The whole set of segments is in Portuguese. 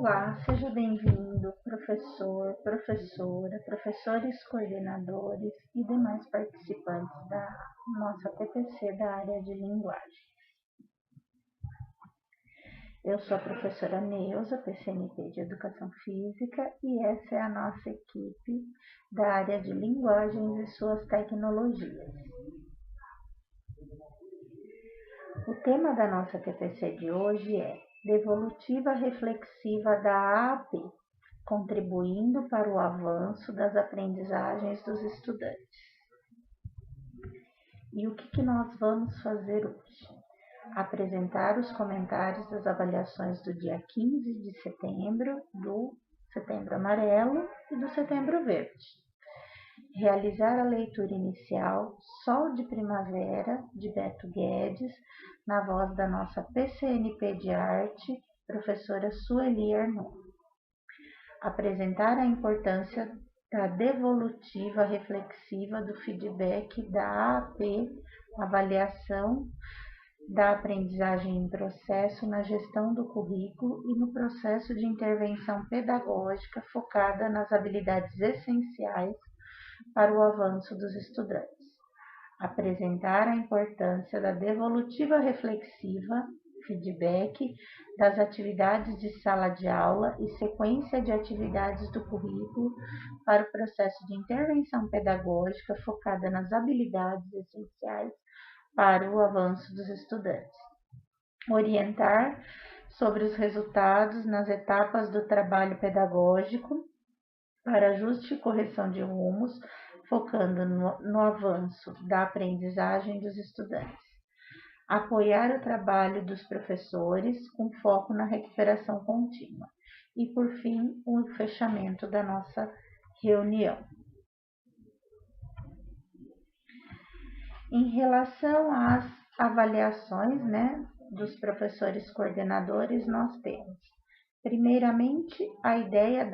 Olá, seja bem-vindo, professor, professora, professores coordenadores e demais participantes da nossa TPC da área de linguagem. Eu sou a professora Neuza, PCNP de Educação Física, e essa é a nossa equipe da área de linguagens e suas tecnologias. O tema da nossa TPC de hoje é Devolutiva Reflexiva da AAP, contribuindo para o avanço das aprendizagens dos estudantes. E o que nós vamos fazer hoje? Apresentar os comentários das avaliações do dia 15 de setembro, do Setembro Amarelo e do Setembro Verde. Realizar a leitura inicial Sol de Primavera, de Beto Guedes, na voz da nossa PCNP de Arte, professora Sueli Arnaud. Apresentar a importância da devolutiva reflexiva do feedback da AAP, avaliação da aprendizagem em processo na gestão do currículo e no processo de intervenção pedagógica focada nas habilidades essenciais para o avanço dos estudantes. Apresentar a importância da devolutiva reflexiva, feedback, das atividades de sala de aula e sequência de atividades do currículo para o processo de intervenção pedagógica focada nas habilidades essenciais para o avanço dos estudantes. Orientar sobre os resultados nas etapas do trabalho pedagógico para ajuste e correção de rumos, focando no avanço da aprendizagem dos estudantes. Apoiar o trabalho dos professores com foco na recuperação contínua. E, por fim, o fechamento da nossa reunião. Em relação às avaliações, dos professores coordenadores, nós temos, primeiramente, a ideia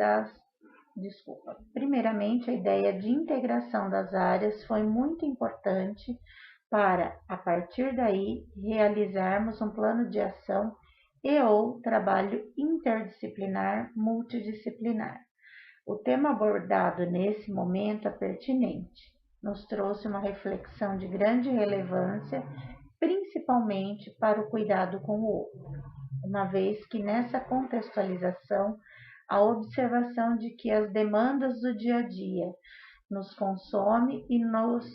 de integração das áreas foi muito importante para, a partir daí, realizarmos um plano de ação e ou trabalho interdisciplinar multidisciplinar. O tema abordado nesse momento é pertinente, nos trouxe uma reflexão de grande relevância, principalmente para o cuidado com o outro, uma vez que nessa contextualização a observação de que as demandas do dia a dia nos consomem e nos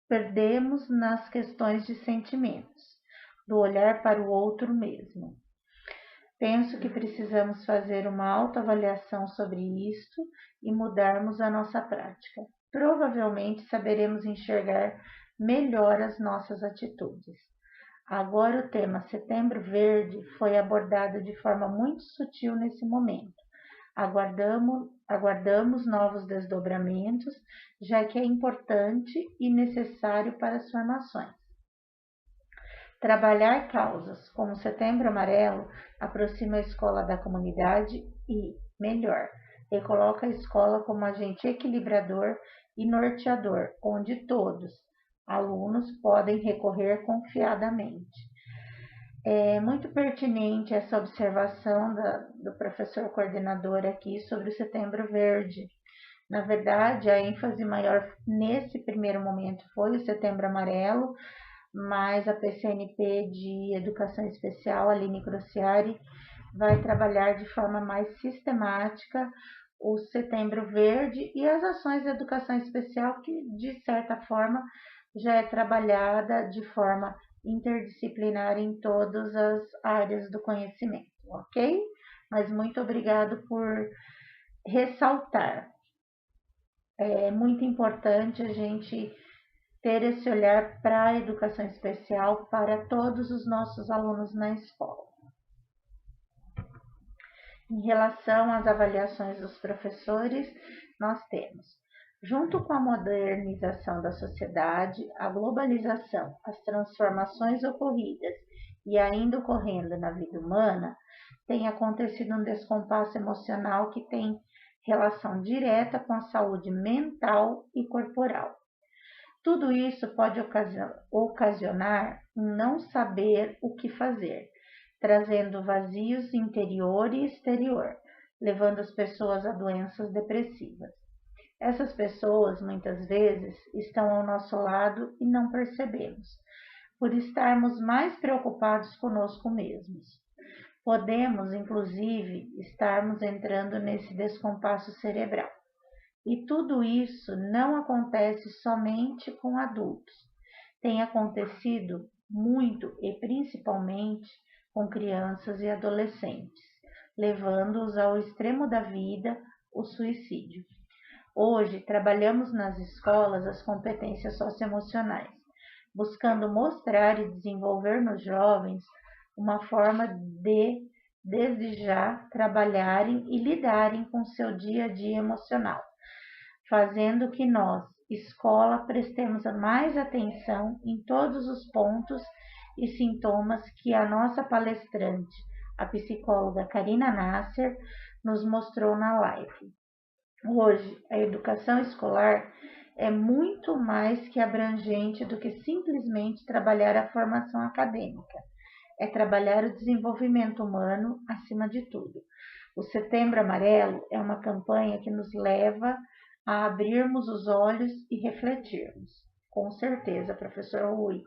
perdemos nas questões de sentimentos, do olhar para o outro mesmo. Penso que precisamos fazer uma autoavaliação sobre isto e mudarmos a nossa prática. Provavelmente saberemos enxergar melhor as nossas atitudes. Agora o tema Setembro Verde foi abordado de forma muito sutil nesse momento. Aguardamos novos desdobramentos, já que é importante e necessário para as formações. Trabalhar causas como Setembro Amarelo aproxima a escola da comunidade e, melhor, recoloca a escola como agente equilibrador e norteador, onde todos, alunos, podem recorrer confiadamente. É muito pertinente essa observação do professor coordenador aqui sobre o Setembro Verde. Na verdade, a ênfase maior nesse primeiro momento foi o Setembro Amarelo, mas a PCNP de Educação Especial, Aline Crociari, vai trabalhar de forma mais sistemática o Setembro Verde e as ações de educação especial que, de certa forma, já é trabalhada de forma interdisciplinar em todas as áreas do conhecimento, ok? Mas muito obrigado por ressaltar. É muito importante a gente ter esse olhar para a educação especial para todos os nossos alunos na escola. Em relação às avaliações dos professores, nós temos, junto com a modernização da sociedade, a globalização, as transformações ocorridas e ainda ocorrendo na vida humana, tem acontecido um descompasso emocional que tem relação direta com a saúde mental e corporal. Tudo isso pode ocasionar um não saber o que fazer, trazendo vazios interior e exterior, levando as pessoas a doenças depressivas. Essas pessoas, muitas vezes, estão ao nosso lado e não percebemos, por estarmos mais preocupados conosco mesmos. Podemos, inclusive, estarmos entrando nesse descompasso cerebral. E tudo isso não acontece somente com adultos. Tem acontecido muito e principalmente com crianças e adolescentes, levando-os ao extremo da vida, o suicídio. Hoje, trabalhamos nas escolas as competências socioemocionais, buscando mostrar e desenvolver nos jovens uma forma de, desde já, trabalharem e lidarem com seu dia a dia emocional, fazendo que nós, escola, prestemos mais atenção em todos os pontos e sintomas que a nossa palestrante, a psicóloga Karina Nasser, nos mostrou na live. Hoje, a educação escolar é muito mais que abrangente do que simplesmente trabalhar a formação acadêmica. É trabalhar o desenvolvimento humano acima de tudo. O Setembro Amarelo é uma campanha que nos leva a abrirmos os olhos e refletirmos. Com certeza, professor Rui.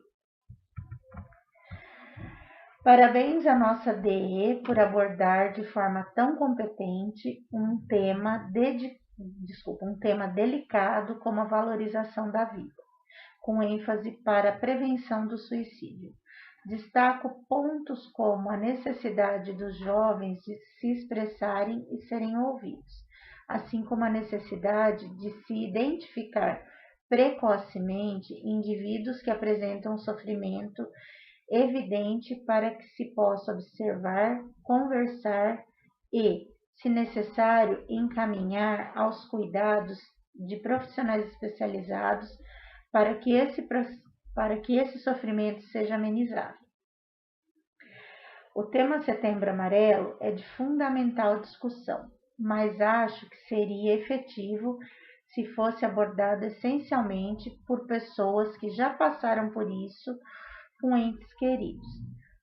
Parabéns à nossa DE por abordar de forma tão competente um tema delicado como a valorização da vida, com ênfase para a prevenção do suicídio. Destaco pontos como a necessidade dos jovens de se expressarem e serem ouvidos, assim como a necessidade de se identificar precocemente indivíduos que apresentam sofrimento evidente para que se possa observar, conversar e, se necessário, encaminhar aos cuidados de profissionais especializados para que esse sofrimento seja amenizado. O tema Setembro Amarelo é de fundamental discussão, mas acho que seria efetivo se fosse abordado essencialmente por pessoas que já passaram por isso com entes queridos.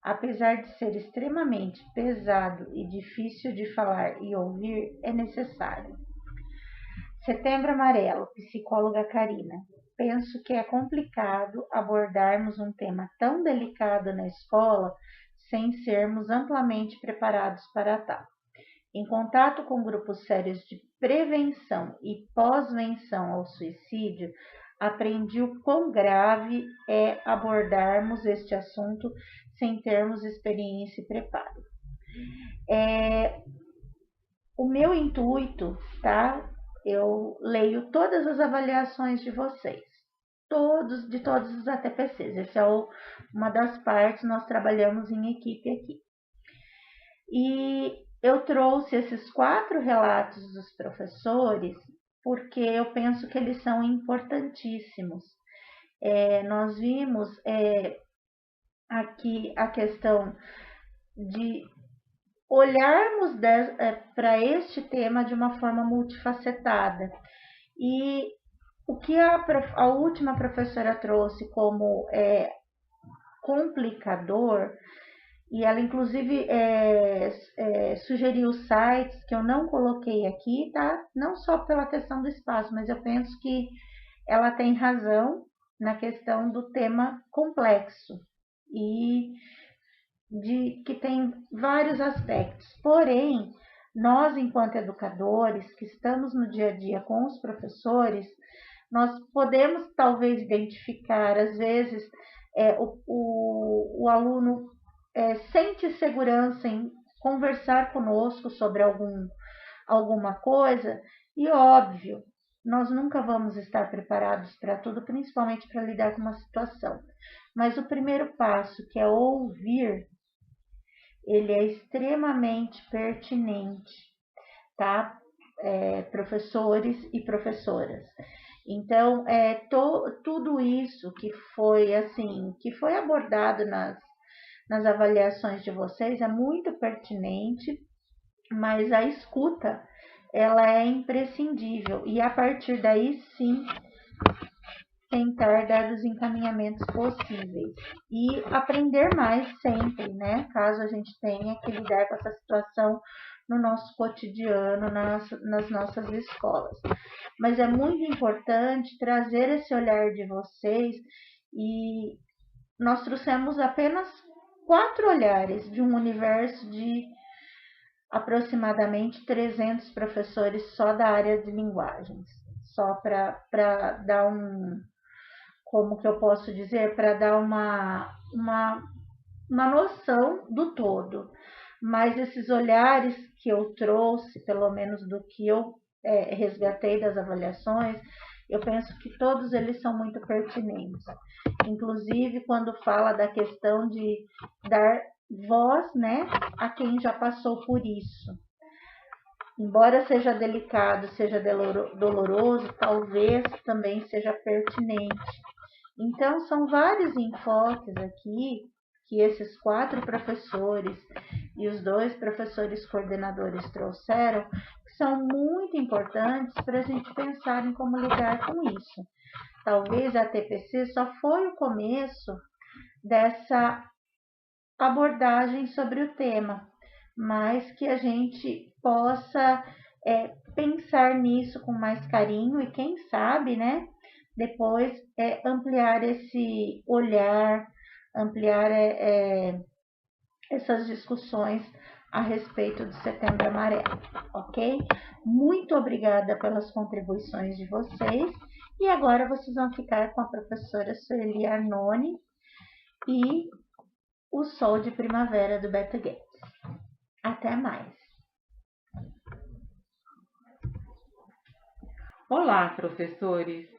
Apesar de ser extremamente pesado e difícil de falar e ouvir, é necessário. Setembro Amarelo, psicóloga Karina. Penso que é complicado abordarmos um tema tão delicado na escola sem sermos amplamente preparados para tal. Em contato com grupos sérios de prevenção e pós-venção ao suicídio, aprendi o quão grave é abordarmos este assunto sem termos experiência e preparo. O meu intuito, tá? Eu leio todas as avaliações de vocês, de todos os ATPCs. Essa é uma das partes, nós trabalhamos em equipe aqui. E eu trouxe esses 4 relatos dos professores porque eu penso que eles são importantíssimos. Nós vimos aqui a questão de olharmos para este tema de uma forma multifacetada. E o que a última professora trouxe como complicador, e ela inclusive sugeriu sites que eu não coloquei aqui, tá? Não só pela questão do espaço, mas eu penso que ela tem razão na questão do tema complexo e que tem vários aspectos. Porém, nós, enquanto educadores, que estamos no dia a dia com os professores, nós podemos talvez identificar, às vezes, o aluno sente segurança em conversar conosco sobre alguma coisa, e óbvio, nós nunca vamos estar preparados para tudo, principalmente para lidar com uma situação. Mas o primeiro passo, que é ouvir, ele é extremamente pertinente, tá? Professores e professoras. Então, tudo isso que foi abordado nas avaliações de vocês é muito pertinente, mas a escuta, ela é imprescindível, e a partir daí, sim, tentar dar os encaminhamentos possíveis e aprender mais sempre, né? Caso a gente tenha que lidar com essa situação no nosso cotidiano, nas nossas escolas. Mas é muito importante trazer esse olhar de vocês, e nós trouxemos apenas 4 olhares de um universo de aproximadamente 300 professores só da área de linguagens. Só para dar como que eu posso dizer, para dar uma noção do todo. Mas esses olhares que eu trouxe, pelo menos do que eu resgatei das avaliações, eu penso que todos eles são muito pertinentes. Inclusive, quando fala da questão de dar voz, né, a quem já passou por isso. Embora seja delicado, seja doloroso, talvez também seja pertinente. Então, são vários enfoques aqui que esses 4 professores e os 2 professores coordenadores trouxeram, que são muito importantes para a gente pensar em como lidar com isso. Talvez a TPC só foi o começo dessa abordagem sobre o tema, mas que a gente possa pensar nisso com mais carinho e, quem sabe, né, depois ampliar esse olhar, ampliar essas discussões a respeito do Setembro Amarelo, ok? Muito obrigada pelas contribuições de vocês, e agora vocês vão ficar com a professora Sueli Arnone e o Sol de Primavera do Beto Guedes. Até mais! Olá, professores!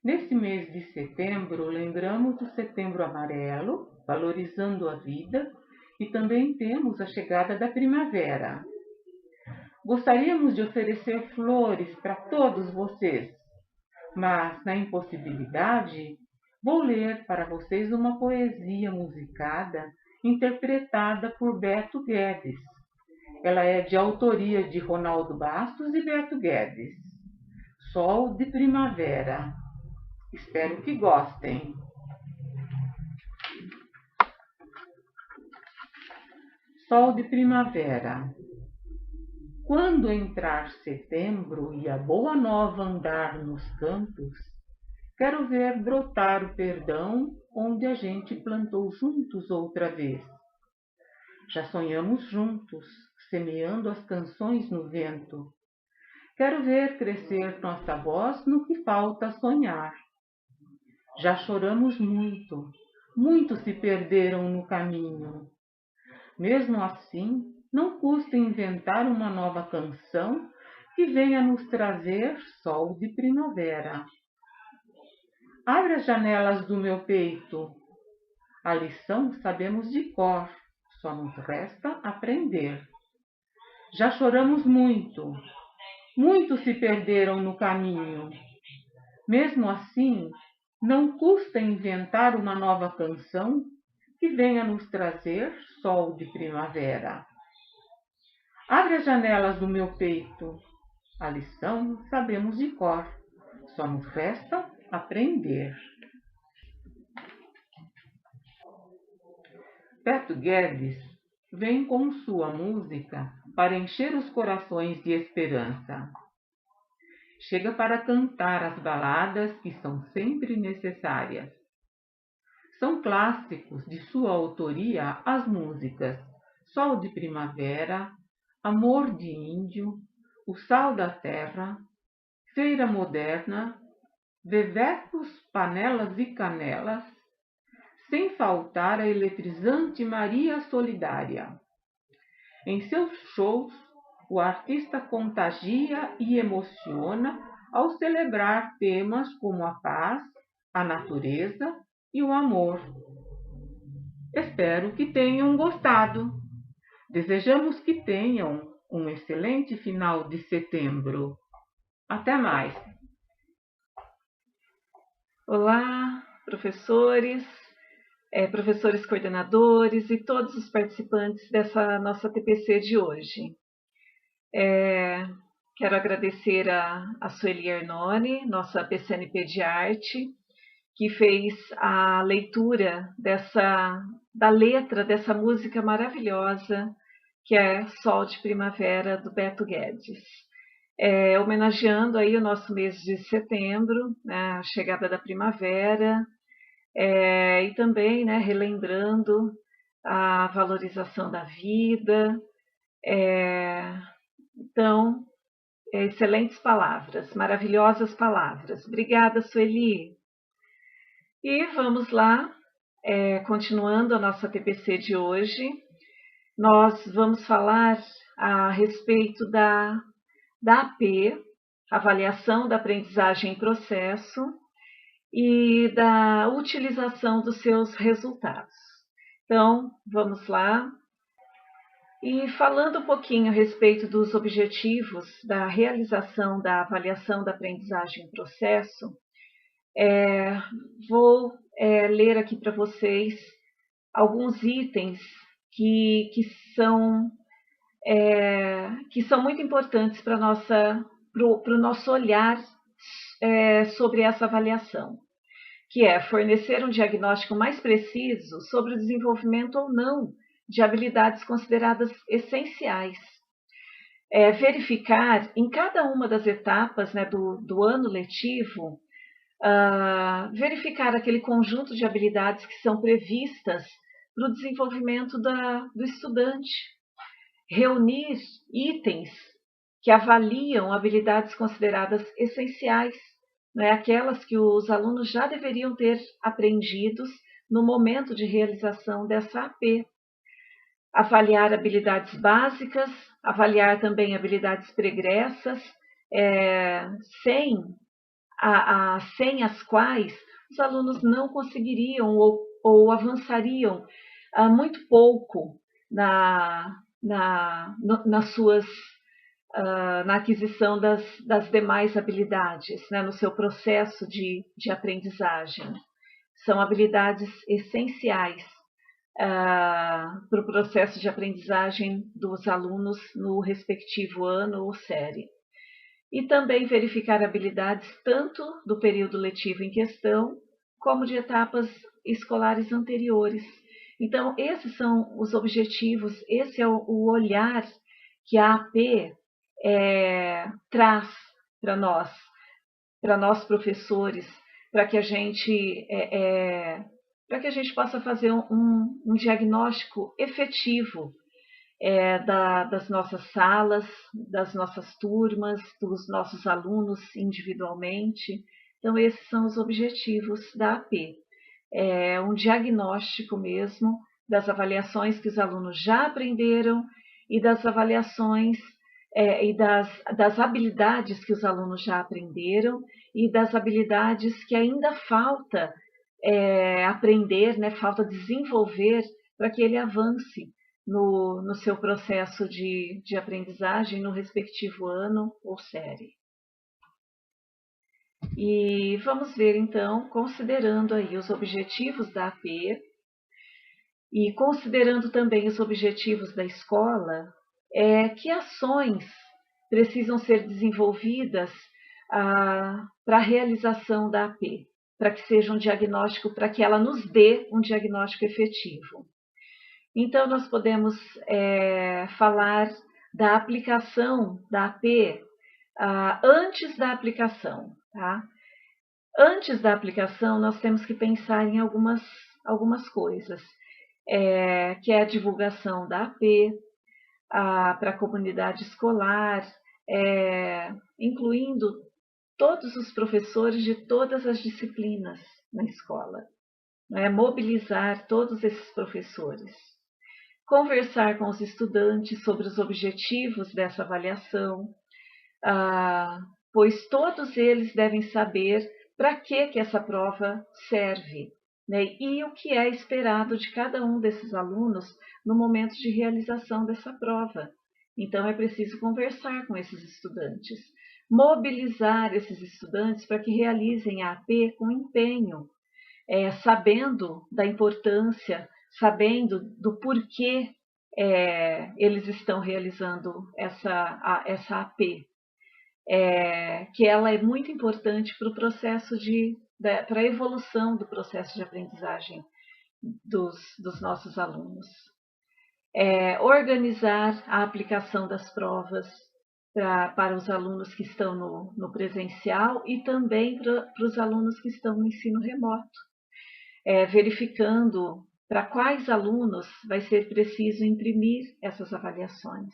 Nesse mês de setembro, lembramos o Setembro Amarelo, valorizando a vida, e também temos a chegada da primavera. Gostaríamos de oferecer flores para todos vocês, mas, na impossibilidade, vou ler para vocês uma poesia musicada interpretada por Beto Guedes. Ela é de autoria de Ronaldo Bastos e Beto Guedes. Sol de Primavera. Espero que gostem. Sol de primavera. Quando entrar setembro e a boa nova andar nos campos, quero ver brotar o perdão onde a gente plantou juntos outra vez. Já sonhamos juntos, semeando as canções no vento. Quero ver crescer nossa voz no que falta sonhar. Já choramos muito, muitos se perderam no caminho. Mesmo assim, não custa inventar uma nova canção que venha nos trazer sol de primavera. Abre as janelas do meu peito. A lição sabemos de cor, só nos resta aprender. Já choramos muito, muitos se perderam no caminho. Mesmo assim, não custa inventar uma nova canção que venha nos trazer sol de primavera. Abre as janelas do meu peito. A lição sabemos de cor, só nos resta aprender. Beto Guedes vem com sua música para encher os corações de esperança. Chega para cantar as baladas que são sempre necessárias. São clássicos de sua autoria as músicas Sol de Primavera, Amor de Índio, O Sal da Terra, Feira Moderna, Vevecos, Panelas e Canelas, sem faltar a eletrizante Maria Solidária. Em seus shows, o artista contagia e emociona ao celebrar temas como a paz, a natureza e o amor. Espero que tenham gostado. Desejamos que tenham um excelente final de setembro. Até mais! Olá, professores, professores coordenadores e todos os participantes dessa nossa TPC de hoje. Quero agradecer a Sueli Arnone, nossa PCNP de arte, que fez a leitura da letra dessa música maravilhosa que é Sol de Primavera, do Beto Guedes. Homenageando aí o nosso mês de setembro, né, a chegada da primavera, e também, né, relembrando a valorização da vida. Então, excelentes palavras, maravilhosas palavras. Obrigada, Sueli. E vamos lá, continuando a nossa TPC de hoje, nós vamos falar a respeito da AP, avaliação da aprendizagem em processo, e da utilização dos seus resultados. Então, vamos lá. E falando um pouquinho a respeito dos objetivos da realização da avaliação da aprendizagem em processo, vou ler aqui para vocês alguns itens que são muito importantes para o nosso olhar sobre essa avaliação, que é fornecer um diagnóstico mais preciso sobre o desenvolvimento ou não de habilidades consideradas essenciais. Verificar em cada uma das etapas, né, do ano letivo, verificar aquele conjunto de habilidades que são previstas para o desenvolvimento do estudante, reunir itens que avaliam habilidades consideradas essenciais, né, aquelas que os alunos já deveriam ter aprendidos no momento de realização dessa AP. Avaliar habilidades básicas, avaliar também habilidades pregressas, sem as quais os alunos não conseguiriam ou avançariam muito pouco na aquisição das demais habilidades, né, no seu processo de aprendizagem. São habilidades essenciais para o processo de aprendizagem dos alunos no respectivo ano ou série. E também verificar habilidades tanto do período letivo em questão, como de etapas escolares anteriores. Então, esses são os objetivos, esse é o olhar que a AP traz para nós professores, para que a gente possa fazer um diagnóstico efetivo das nossas salas, das nossas turmas, dos nossos alunos individualmente. Então, esses são os objetivos da AP. Um diagnóstico mesmo das avaliações que os alunos já aprenderam e das avaliações e das habilidades que os alunos já aprenderam e das habilidades que ainda falta aprender, né, falta desenvolver para que ele avance no seu processo de aprendizagem no respectivo ano ou série. E vamos ver então, considerando aí os objetivos da AP e considerando também os objetivos da escola, que ações precisam ser desenvolvidas para a realização da AP, para que seja um diagnóstico, para que ela nos dê um diagnóstico efetivo. Então, nós podemos falar da aplicação da AP antes da aplicação. Tá? Antes da aplicação, nós temos que pensar em algumas coisas, que é a divulgação da AP para a comunidade escolar, incluindo todos os professores de todas as disciplinas na escola, né? Mobilizar todos esses professores. Conversar com os estudantes sobre os objetivos dessa avaliação, pois todos eles devem saber para que essa prova serve, né? E o que é esperado de cada um desses alunos no momento de realização dessa prova. Então, é preciso conversar com esses estudantes, mobilizar esses estudantes para que realizem a AP com empenho, sabendo da importância, sabendo do porquê eles estão realizando essa AP, que ela é muito importante para o processo para a evolução do processo de aprendizagem dos nossos alunos. organizar a aplicação das provas para os alunos que estão no presencial e também para os alunos que estão no ensino remoto, verificando para quais alunos vai ser preciso imprimir essas avaliações.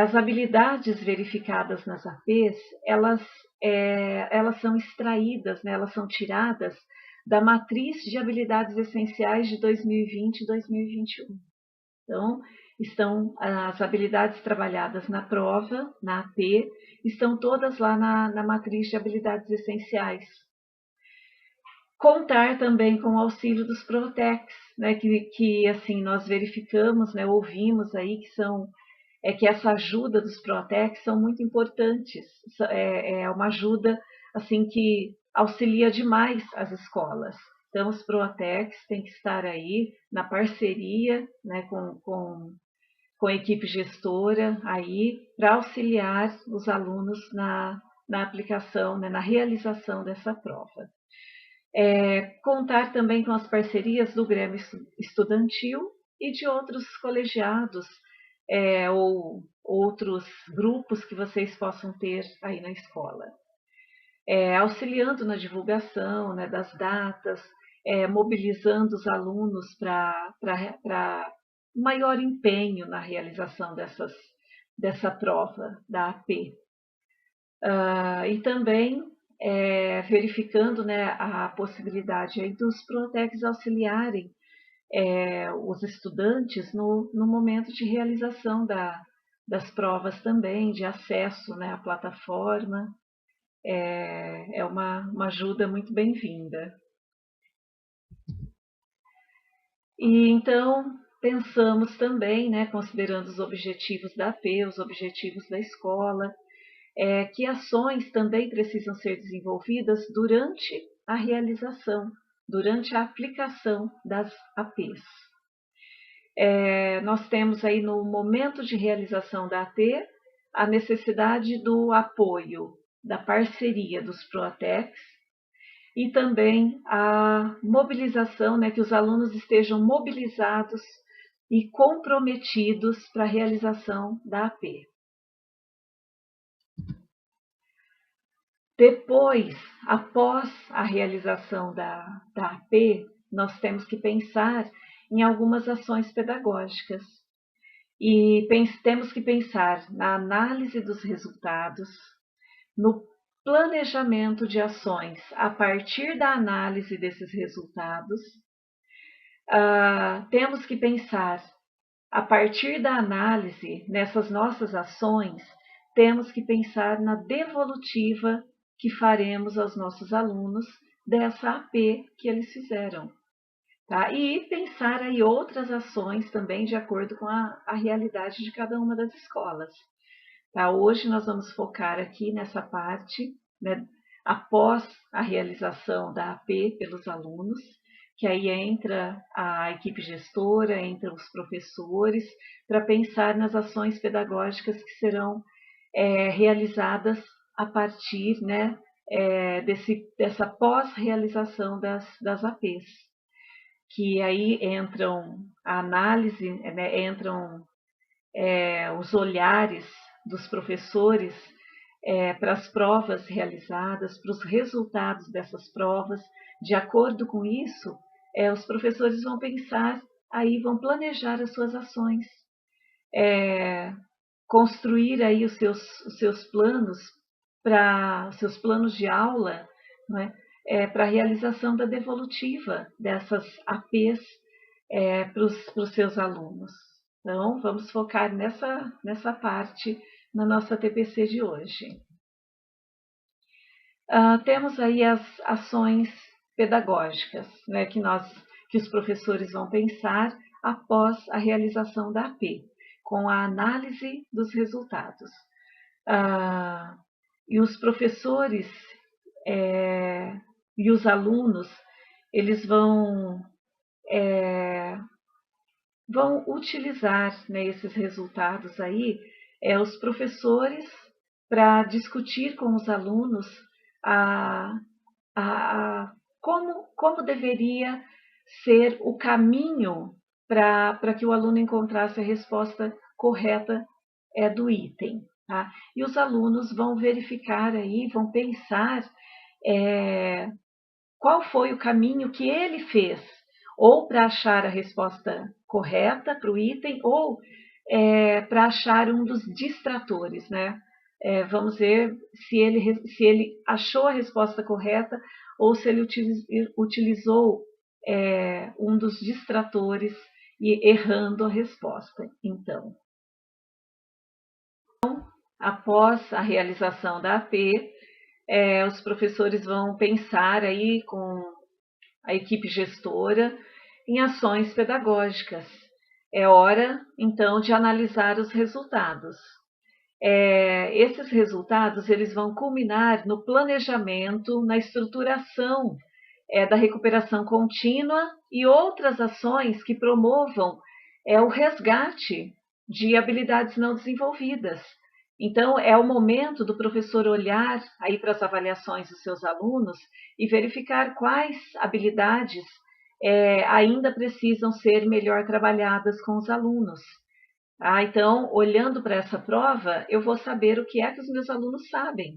As habilidades verificadas nas APs, elas são extraídas, né, elas são tiradas da matriz de habilidades essenciais de 2020 e 2021. Então, estão as habilidades trabalhadas na prova, na AP, estão todas lá na matriz de habilidades essenciais. Contar também com o auxílio dos Protecs, né, que assim nós verificamos, né, ouvimos aí que essa ajuda dos Protecs são muito importantes. É uma ajuda assim que auxilia demais as escolas. Então, os Protecs têm que estar aí na parceria, né, com a equipe gestora aí para auxiliar os alunos na aplicação, né, na realização dessa prova. Contar também com as parcerias do Grêmio Estudantil e de outros colegiados ou outros grupos que vocês possam ter aí na escola. Auxiliando na divulgação, né, das datas, mobilizando os alunos para maior empenho na realização dessa prova da AP. E também verificando, né, a possibilidade aí dos Protecs auxiliarem os estudantes no momento de realização das provas também, de acesso, né, à plataforma. É uma ajuda muito bem-vinda. E então, pensamos também, né, considerando os objetivos da AP, os objetivos da escola, que ações também precisam ser desenvolvidas durante a realização, durante a aplicação das APs. Nós temos aí no momento de realização da AP a necessidade do apoio, da parceria dos Protecs e também a mobilização, né, que os alunos estejam mobilizados e comprometidos para a realização da AP. Depois, após a realização da AP, nós temos que pensar em algumas ações pedagógicas. E temos que pensar na análise dos resultados, no planejamento de ações a partir da análise desses resultados. Temos que pensar, a partir da análise, nessas nossas ações, temos que pensar na devolutiva que faremos aos nossos alunos dessa AP que eles fizeram. Tá? E pensar aí outras ações também de acordo com a realidade de cada uma das escolas. Tá? Hoje nós vamos focar aqui nessa parte, né, após a realização da AP pelos alunos, que aí entra a equipe gestora, entram os professores, para pensar nas ações pedagógicas que serão realizadas a partir, né, dessa pós-realização das APs. Que aí entram a análise, né, entram os olhares dos professores para as provas realizadas, para os resultados dessas provas. De acordo com isso, os professores vão pensar, aí vão planejar as suas ações, construir aí os seus planos os seus planos de aula, né, para a realização da devolutiva dessas APs para os seus alunos. Então, vamos focar nessa parte na nossa TPC de hoje. Temos aí as ações pedagógicas, né, que os professores vão pensar após a realização da AP, com a análise dos resultados. E os professores e os alunos, eles vão utilizar, né, esses resultados aí, os professores para discutir com os alunos como deveria ser o caminho para que o aluno encontrasse a resposta correta do item. Tá? E os alunos vão verificar aí, vão pensar qual foi o caminho que ele fez, ou para achar a resposta correta para o item, ou para achar um dos distratores, né? Vamos ver se ele achou a resposta correta ou se ele utilizou um dos distratores e errando a resposta. Então, após a realização da AP, os professores vão pensar aí com a equipe gestora em ações pedagógicas. É hora, então, de analisar os resultados. Esses resultados eles vão culminar no planejamento, na estruturação da recuperação contínua e outras ações que promovam o resgate de habilidades não desenvolvidas. Então, é o momento do professor olhar aí para as avaliações dos seus alunos e verificar quais habilidades ainda precisam ser melhor trabalhadas com os alunos. Então, olhando para essa prova, eu vou saber o que é que os meus alunos sabem,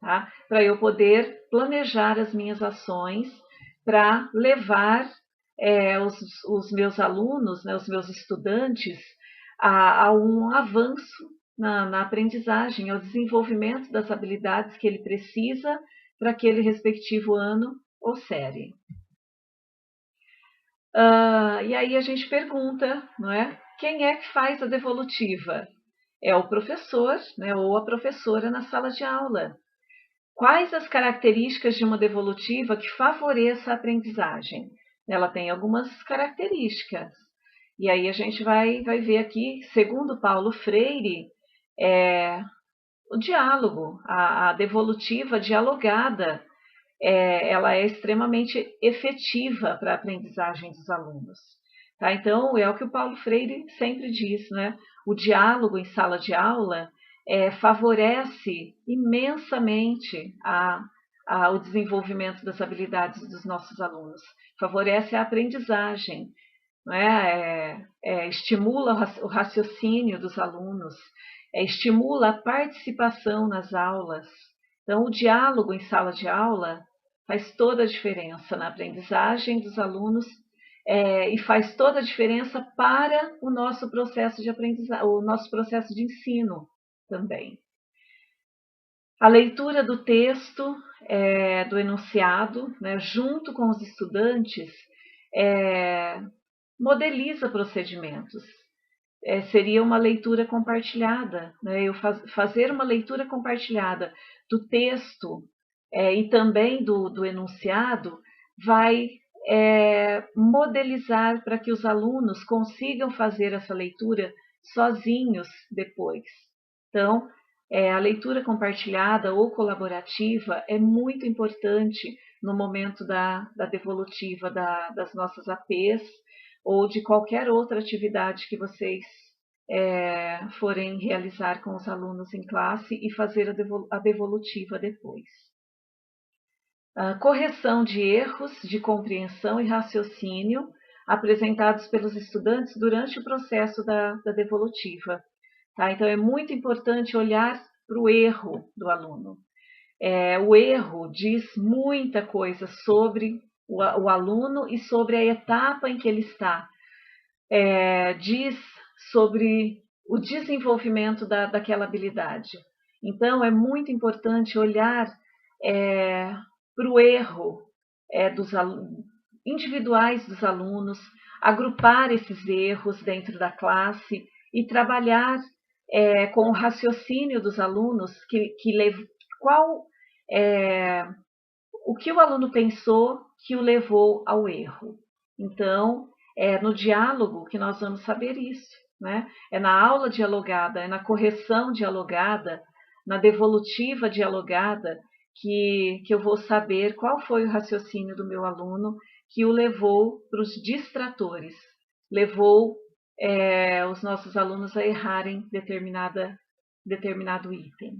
tá? Para eu poder planejar as minhas ações para levar os meus alunos, né, os meus estudantes, a um avanço na aprendizagem, ao desenvolvimento das habilidades que ele precisa para aquele respectivo ano ou série. E aí a gente pergunta, não é? Quem é que faz a devolutiva? É o professor, né, ou a professora na sala de aula. Quais as características de uma devolutiva que favoreça a aprendizagem? Ela tem algumas características. E aí a gente vai ver aqui, segundo Paulo Freire, o diálogo, a devolutiva dialogada, ela é extremamente efetiva para a aprendizagem dos alunos. Tá? Então, é o que o Paulo Freire sempre diz, né? O diálogo em sala de aula favorece imensamente o desenvolvimento das habilidades dos nossos alunos, favorece a aprendizagem, né? Estimula o raciocínio dos alunos, estimula a participação nas aulas. Então, o diálogo em sala de aula faz toda a diferença na aprendizagem dos alunos e faz toda a diferença para o nosso processo de aprendizagem, o nosso processo de ensino também. A leitura do texto, do enunciado, né, junto com os estudantes, modeliza procedimentos. Seria uma leitura compartilhada, né? Eu fazer uma leitura compartilhada do texto e também do enunciado vai modelizar para que os alunos consigam fazer essa leitura sozinhos depois. Então, a leitura compartilhada ou colaborativa é muito importante no momento da devolutiva das nossas APs, ou de qualquer outra atividade que vocês forem realizar com os alunos em classe e fazer a devolutiva depois. A correção de erros de compreensão e raciocínio apresentados pelos estudantes durante o processo da devolutiva. Tá? Então, é muito importante olhar para o erro do aluno. O erro diz muita coisa sobre o aluno e sobre a etapa em que ele está. Diz sobre o desenvolvimento daquela habilidade. Então, é muito importante olhar para o erro individuais dos alunos, agrupar esses erros dentro da classe e trabalhar com o raciocínio dos alunos, o que o aluno pensou que o levou ao erro. Então, no diálogo que nós vamos saber isso, né? É na aula dialogada, é na correção dialogada, na devolutiva dialogada, que eu vou saber qual foi o raciocínio do meu aluno que o levou para os distratores, levou os nossos alunos a errarem determinado item.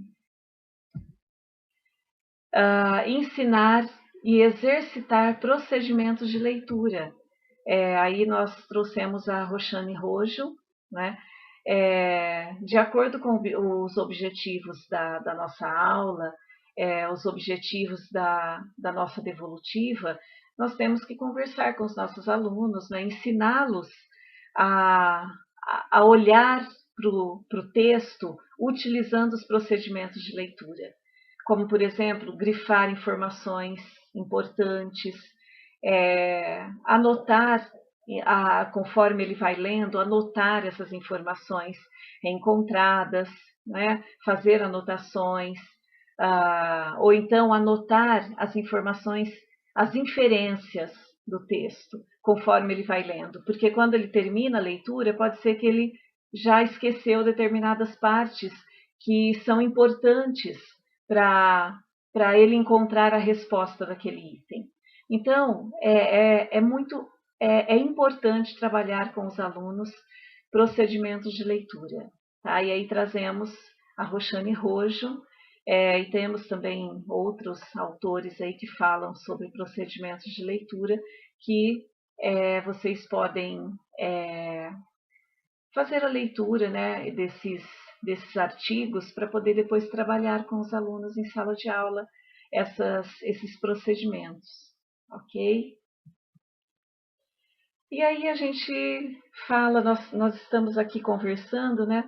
Ensinar e exercitar procedimentos de leitura. Aí nós trouxemos a Roxane Rojo, né? De acordo com os objetivos da nossa aula, os objetivos da nossa devolutiva, nós temos que conversar com os nossos alunos, né? Ensiná-los a olhar para o texto utilizando os procedimentos de leitura, como, por exemplo, grifar informações importantes, anotar, conforme ele vai lendo, anotar essas informações encontradas, né? Fazer anotações, ou então anotar as informações, as inferências do texto, conforme ele vai lendo, porque quando ele termina a leitura, pode ser que ele já esqueceu determinadas partes que são importantes para ele encontrar a resposta daquele item. Então, é importante trabalhar com os alunos procedimentos de leitura. Tá? E aí trazemos a Roxane Rojo, e temos também outros autores aí que falam sobre procedimentos de leitura que vocês podem fazer a leitura, né, desses artigos para poder depois trabalhar com os alunos em sala de aula esses procedimentos, ok? E aí a gente fala, nós estamos aqui conversando, né?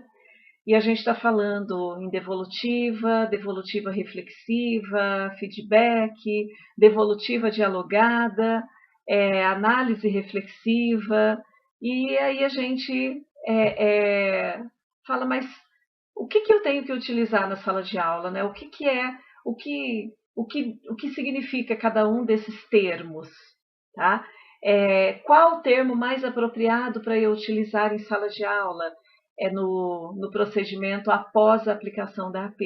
E a gente está falando em devolutiva, devolutiva reflexiva, feedback, devolutiva dialogada, análise reflexiva, e aí a gente fala, mas o que eu tenho que utilizar na sala de aula, né? O que significa cada um desses termos, tá? Qual o termo mais apropriado para eu utilizar em sala de aula? No procedimento após a aplicação da AP,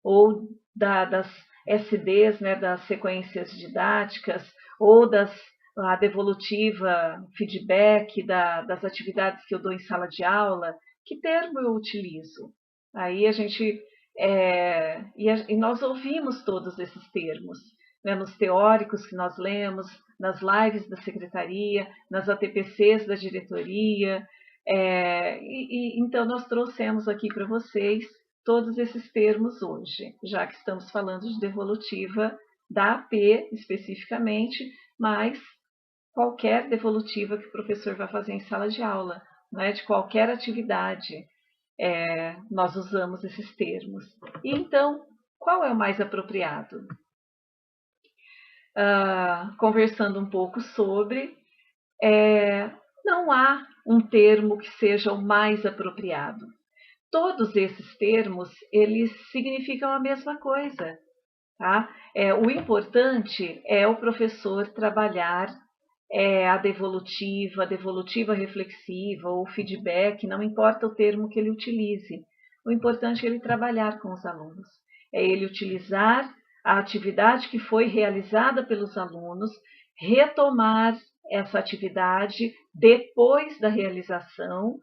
ou das SDs, né, das sequências didáticas, ou a devolutiva, feedback das atividades que eu dou em sala de aula, que termo eu utilizo? Aí a gente, e nós ouvimos todos esses termos, né, nos teóricos que nós lemos, nas lives da secretaria, nas ATPCs da diretoria, então nós trouxemos aqui para vocês todos esses termos hoje, já que estamos falando de devolutiva da AP especificamente, mas qualquer devolutiva que o professor vai fazer em sala de aula, né, de qualquer atividade, nós usamos esses termos. E então, qual é o mais apropriado? Conversando um pouco sobre, não há um termo que seja o mais apropriado. Todos esses termos, eles significam a mesma coisa, tá? O importante é o professor trabalhar a devolutiva reflexiva ou feedback, não importa o termo que ele utilize. O importante é ele trabalhar com os alunos. É ele utilizar a atividade que foi realizada pelos alunos, retomar essa atividade depois da realização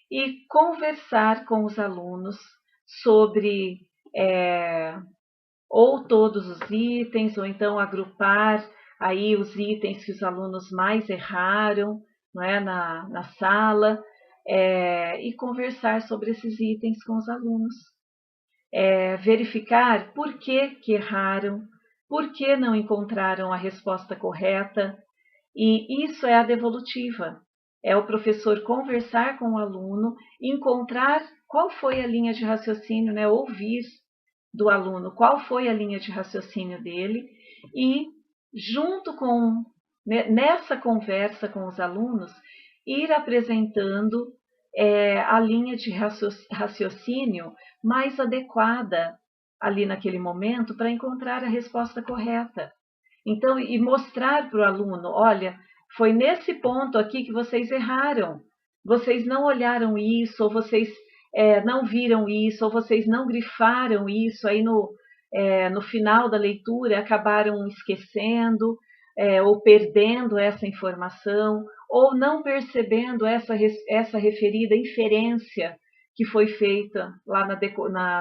e conversar com os alunos sobre ou todos os itens, ou então agrupar aí os itens que os alunos mais erraram, não é, na sala, e conversar sobre esses itens com os alunos. Verificar por que erraram, por que não encontraram a resposta correta, e isso é a devolutiva. É o professor conversar com o aluno, encontrar qual foi a linha de raciocínio, né? Ouvir do aluno qual foi a linha de raciocínio dele e, junto com, nessa conversa com os alunos, ir apresentando a linha de raciocínio mais adequada ali naquele momento para encontrar a resposta correta. Então, e mostrar para o aluno, olha, foi nesse ponto aqui que vocês erraram. Vocês não olharam isso, ou vocês não viram isso, ou vocês não grifaram isso, aí no final da leitura acabaram esquecendo, ou perdendo essa informação, ou não percebendo essa referida inferência que foi feita lá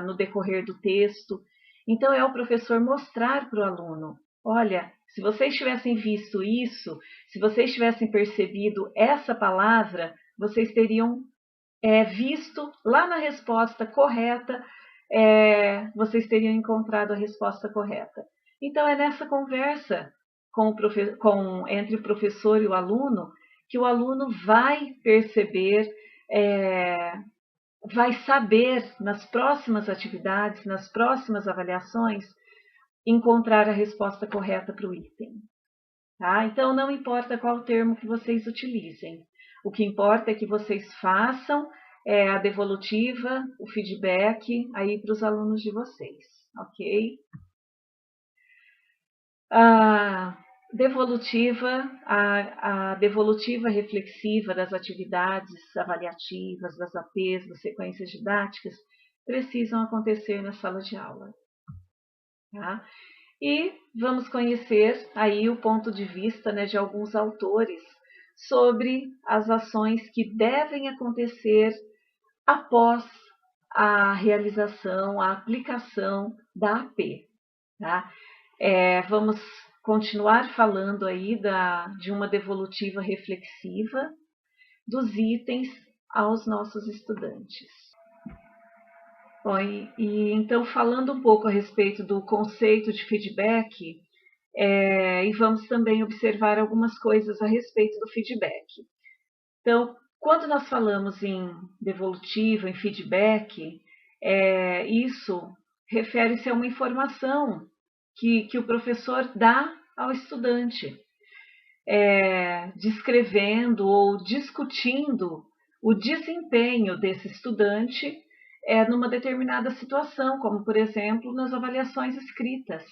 no decorrer do texto. Então, é o professor mostrar para o aluno, olha, Se vocês tivessem visto isso, se vocês tivessem percebido essa palavra, vocês teriam visto lá na resposta correta, vocês teriam encontrado a resposta correta. Então, é nessa conversa entre o professor e o aluno que o aluno vai perceber, vai saber nas próximas atividades, nas próximas avaliações, encontrar a resposta correta para o item. Tá? Então, não importa qual termo que vocês utilizem. O que importa é que vocês façam a devolutiva, o feedback aí para os alunos de vocês, ok? A devolutiva reflexiva das atividades avaliativas, das APs, das sequências didáticas, precisam acontecer na sala de aula. Tá? E vamos conhecer aí o ponto de vista, né, de alguns autores sobre as ações que devem acontecer após a realização, a aplicação da AP. Tá? Vamos continuar falando aí de uma devolutiva reflexiva dos itens aos nossos estudantes. Bom, então, falando um pouco a respeito do conceito de feedback, e vamos também observar algumas coisas a respeito do feedback. Então, quando nós falamos em devolutiva, em feedback, isso refere-se a uma informação que o professor dá ao estudante, descrevendo ou discutindo o desempenho desse estudante numa determinada situação, como, por exemplo, nas avaliações escritas.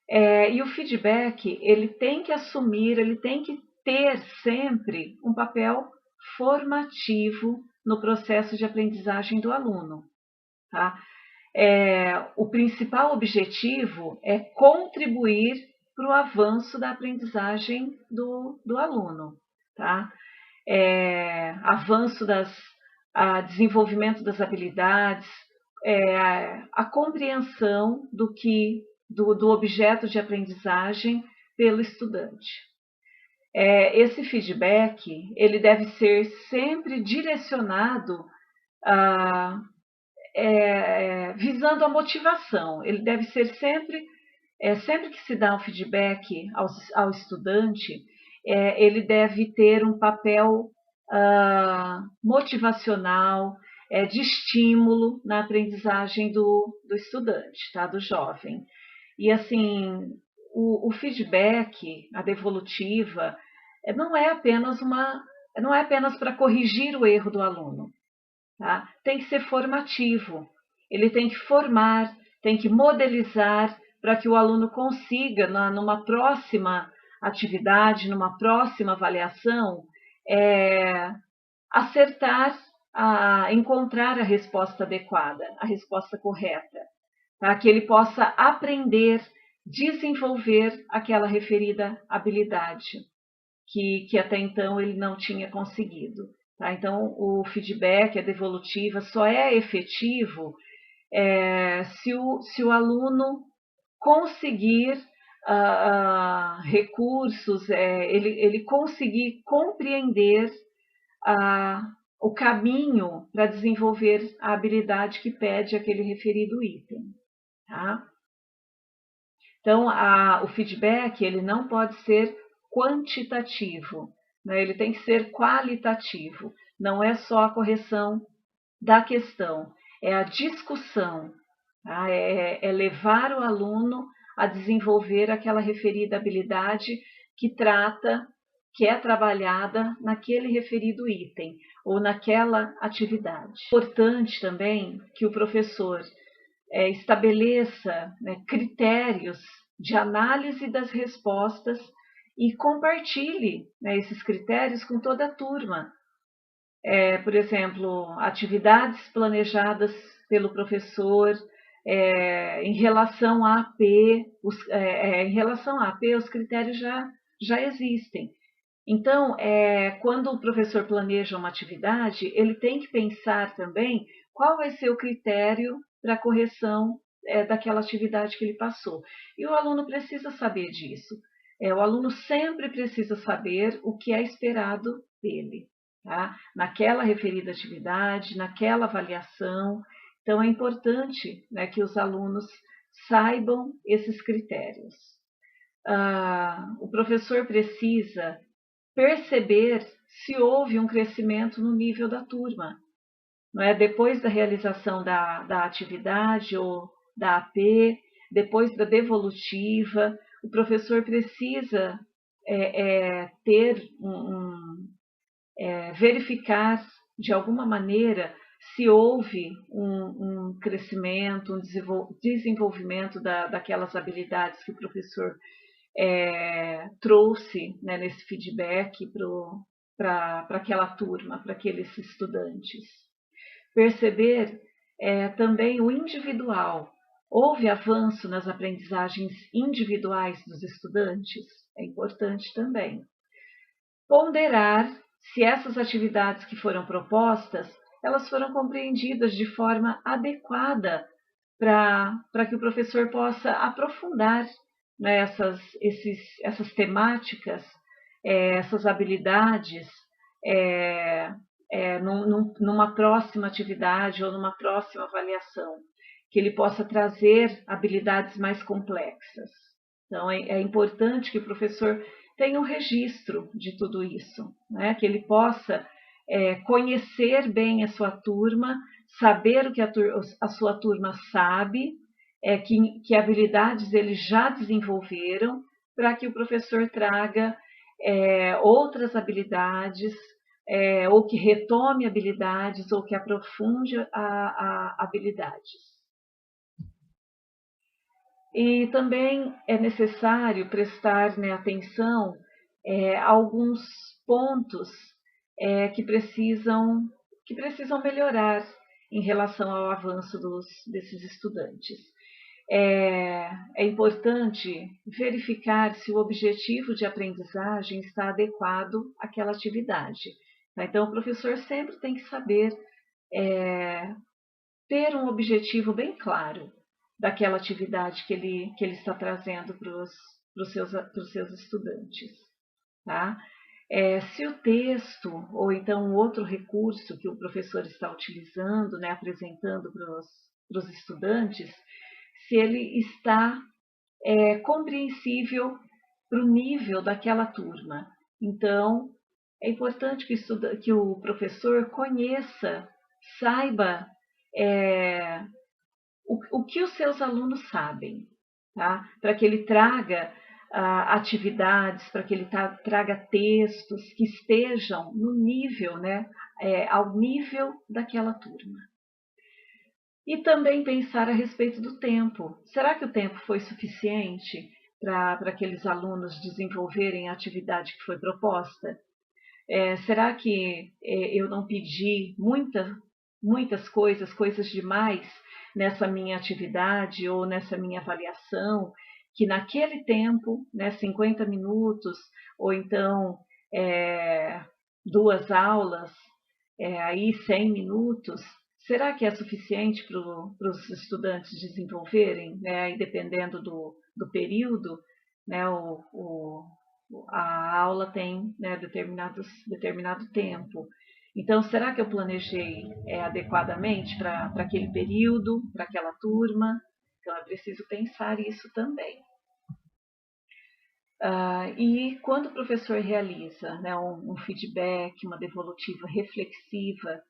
E o feedback, ele tem que assumir, ele tem que ter sempre um papel formativo no processo de aprendizagem do aluno. Tá? O principal objetivo é contribuir para o avanço da aprendizagem do aluno. Tá? Avanço desenvolvimento das habilidades, a compreensão do objeto de aprendizagem pelo estudante. Esse feedback, ele deve ser sempre direcionado visando a motivação. Ele deve ser sempre que se dá um feedback ao estudante, ele deve ter um papel motivacional, de estímulo na aprendizagem do estudante, tá? Do jovem. E assim, o feedback, a devolutiva, não é apenas para corrigir o erro do aluno. Tá? Tem que ser formativo. Ele tem que formar, tem que modelizar para que o aluno consiga, numa próxima atividade, numa próxima avaliação, acertar, encontrar a resposta adequada, a resposta correta, para que ele possa aprender, desenvolver aquela referida habilidade que até então ele não tinha conseguido. Tá? Então, o feedback, a devolutiva, só é efetivo se o aluno conseguir recursos, ele conseguir compreender o caminho para desenvolver a habilidade que pede aquele referido item. Tá? Então, o feedback, ele não pode ser quantitativo, né? Ele tem que ser qualitativo. Não é só a correção da questão, é a discussão, tá? É levar o aluno a desenvolver aquela referida habilidade que é trabalhada naquele referido item ou naquela atividade. É importante também que o professor estabeleça, né, critérios de análise das respostas e compartilhe, né, esses critérios com toda a turma. Por exemplo, atividades planejadas pelo professor em relação à AP, os critérios já existem. Então, quando o professor planeja uma atividade, ele tem que pensar também qual vai ser o critério para a correção daquela atividade que ele passou. E o aluno precisa saber disso. O aluno sempre precisa saber o que é esperado dele, tá? Naquela referida atividade, naquela avaliação. Então, é importante, né, que os alunos saibam esses critérios. O professor precisa perceber se houve um crescimento no nível da turma. Não é? Depois da realização da atividade ou da AP, depois da devolutiva, o professor precisa verificar de alguma maneira se houve um crescimento, um desenvolvimento daquelas habilidades que o professor trouxe, né, nesse feedback para aquela turma, para aqueles estudantes. Perceber também o individual. Houve avanço nas aprendizagens individuais dos estudantes? É importante também. Ponderar se essas atividades que foram propostas, elas foram compreendidas de forma adequada para que o professor possa aprofundar, né, essas temáticas, essas habilidades, numa próxima atividade ou numa próxima avaliação, que ele possa trazer habilidades mais complexas. Então, é importante que o professor tenha um registro de tudo isso, né? Que ele possa conhecer bem a sua turma, saber o que a sua turma sabe, que habilidades eles já desenvolveram, para que o professor traga outras habilidades, ou que retome habilidades, ou que aprofunde habilidades. E também é necessário prestar, né, atenção a alguns pontos que precisam melhorar em relação ao avanço desses estudantes. É importante verificar se o objetivo de aprendizagem está adequado àquela atividade. Então, o professor sempre tem que saber ter um objetivo bem claro daquela atividade que ele está trazendo para os seus estudantes. Tá? Se o texto, ou então um outro recurso que o professor está utilizando, né, apresentando para os estudantes, se ele está compreensível para o nível daquela turma. Então, é importante que o professor conheça, saiba o que os seus alunos sabem, tá? Para que ele traga atividades, para que ele traga textos que estejam no nível, né, ao nível daquela turma. E também pensar a respeito do tempo. Será que o tempo foi suficiente para aqueles alunos desenvolverem a atividade que foi proposta? Será que eu não pedi muitas coisas demais nessa minha atividade ou nessa minha avaliação, que naquele tempo, né, 50 minutos, ou então 2 aulas, aí 100 minutos, será que é suficiente para os estudantes desenvolverem, né, e dependendo do período, né, a aula tem, né, determinado tempo. Então, será que eu planejei adequadamente para aquele período, para aquela turma? Então, é preciso pensar isso também. E quando o professor realiza, né, um feedback, uma devolutiva reflexiva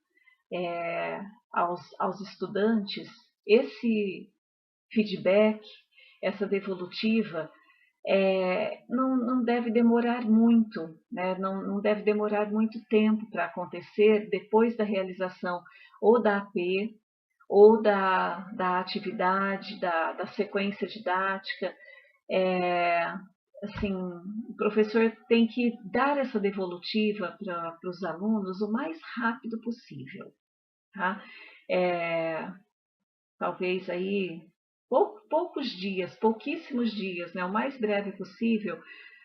aos estudantes, esse feedback, essa devolutiva, não deve demorar muito, né? Não deve demorar muito tempo para acontecer depois da realização ou da AP, ou da atividade, da sequência didática. Assim, o professor tem que dar essa devolutiva para os alunos o mais rápido possível. Tá? Talvez aí pouquíssimos dias, né, o mais breve possível,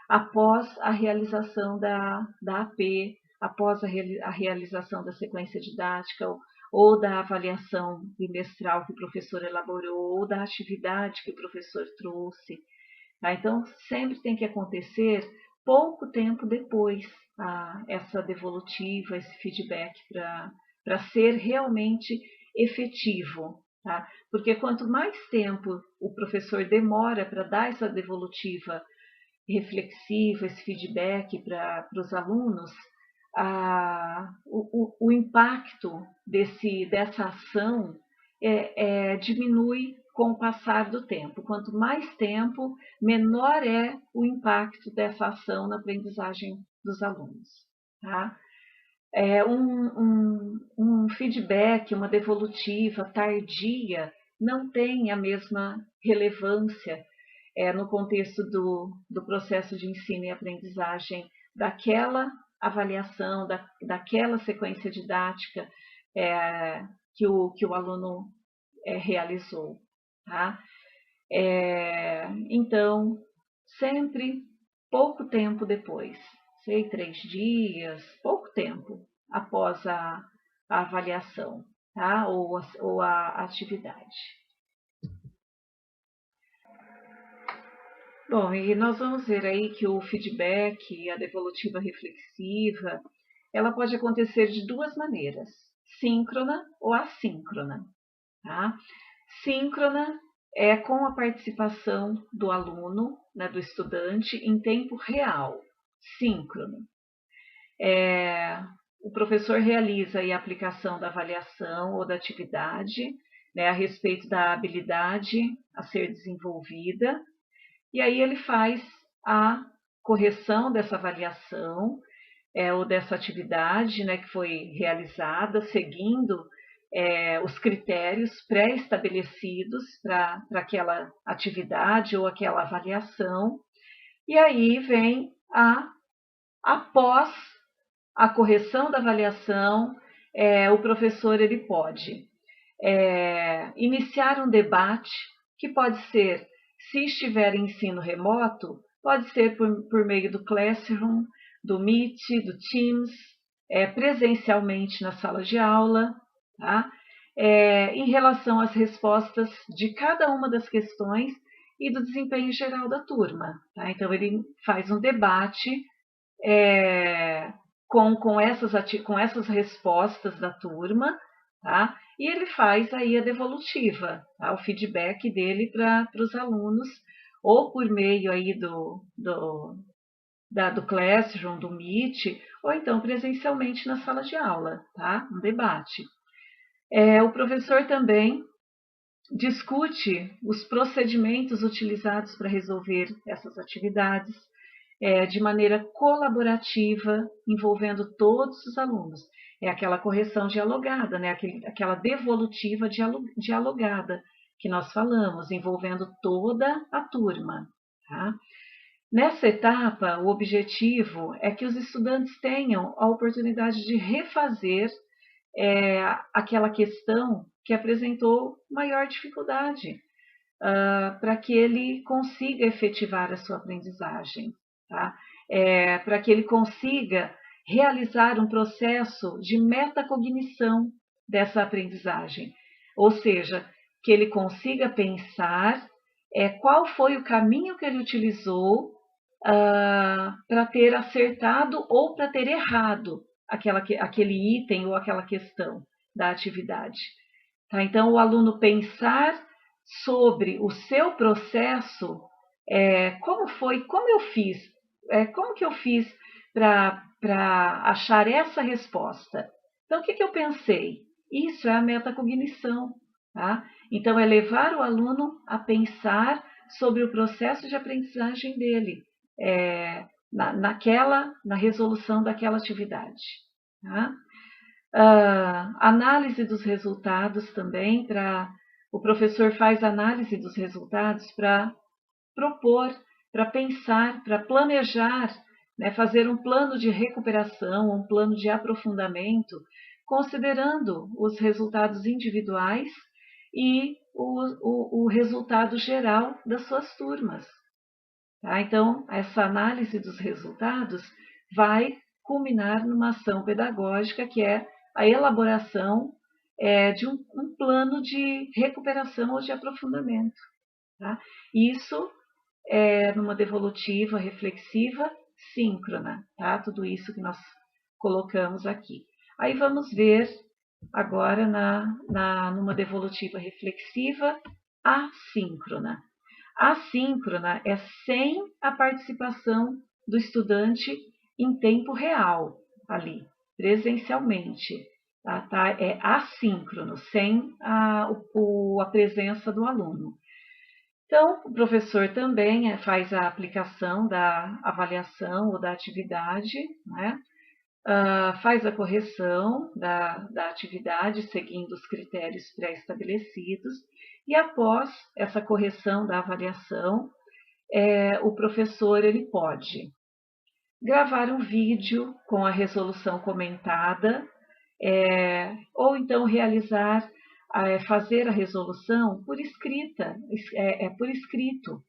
após a realização da AP, após a realização da sequência didática, ou da avaliação bimestral que o professor elaborou, ou da atividade que o professor trouxe. Tá? Então, sempre tem que acontecer pouco tempo depois essa devolutiva, esse feedback, para ser realmente efetivo. Tá? Porque quanto mais tempo o professor demora para dar essa devolutiva reflexiva, esse feedback para os alunos, o impacto dessa ação diminui com o passar do tempo. Quanto mais tempo, menor é o impacto dessa ação na aprendizagem dos alunos. Tá? Um feedback, uma devolutiva tardia, não tem a mesma relevância no contexto do processo de ensino e aprendizagem daquela avaliação, daquela sequência didática que o aluno realizou. Tá? Então, sempre pouco tempo depois, 3 dias, pouco tempo após a avaliação, tá? ou a atividade. Bom, e nós vamos ver aí que o feedback, a devolutiva reflexiva, ela pode acontecer de duas maneiras, síncrona ou assíncrona. Tá? Síncrona é com a participação do aluno, né, do estudante, em tempo real, síncrono. O professor realiza aí a aplicação da avaliação ou da atividade, né, a respeito da habilidade a ser desenvolvida, e aí ele faz a correção dessa avaliação ou dessa atividade, né, que foi realizada, seguindo os critérios pré-estabelecidos para aquela atividade ou aquela avaliação. E aí vem após a correção da avaliação, o professor ele pode iniciar um debate, que pode ser, se estiver em ensino remoto, pode ser por meio do Classroom, do Meet, do Teams, presencialmente na sala de aula, tá? Em relação às respostas de cada uma das questões e do desempenho geral da turma. Tá? Então, ele faz um debate com essas respostas da turma, tá? E ele faz aí a devolutiva, tá? O feedback dele para os alunos, ou por meio aí do Classroom, do Meet, ou então presencialmente na sala de aula, tá? Um debate. O professor também discute os procedimentos utilizados para resolver essas atividades de maneira colaborativa, envolvendo todos os alunos. É aquela correção dialogada, né? Aquela devolutiva dialogada que nós falamos, envolvendo toda a turma. Tá? Nessa etapa, o objetivo é que os estudantes tenham a oportunidade de refazer aquela questão que apresentou maior dificuldade, para que ele consiga efetivar a sua aprendizagem, tá? Para que ele consiga realizar um processo de metacognição dessa aprendizagem, ou seja, que ele consiga pensar qual foi o caminho que ele utilizou para ter acertado ou para ter errado aquele item ou aquela questão da atividade. Tá? Então, o aluno pensar sobre o seu processo, como eu fiz, como que eu fiz para achar essa resposta. Então, o que eu pensei? Isso é a metacognição. Tá? Então, é levar o aluno a pensar sobre o processo de aprendizagem dele, na resolução daquela atividade. Tá? Análise dos resultados também, o professor faz análise dos resultados para propor, para pensar, para planejar, né, fazer um plano de recuperação, um plano de aprofundamento, considerando os resultados individuais e o resultado geral das suas turmas. Tá? Então, essa análise dos resultados vai culminar numa ação pedagógica, que é a elaboração de um plano de recuperação ou de aprofundamento. Tá? Isso é numa devolutiva reflexiva síncrona, tá? Tudo isso que nós colocamos aqui. Aí vamos ver agora numa devolutiva reflexiva assíncrona. Assíncrona é sem a participação do estudante em tempo real, ali, presencialmente. Tá? É assíncrono, sem a presença do aluno. Então, o professor também faz a aplicação da avaliação ou da atividade, né? Faz a correção da atividade seguindo os critérios pré-estabelecidos e após essa correção da avaliação, o professor ele pode gravar um vídeo com a resolução comentada, ou então realizar, fazer a resolução por escrita, por escrito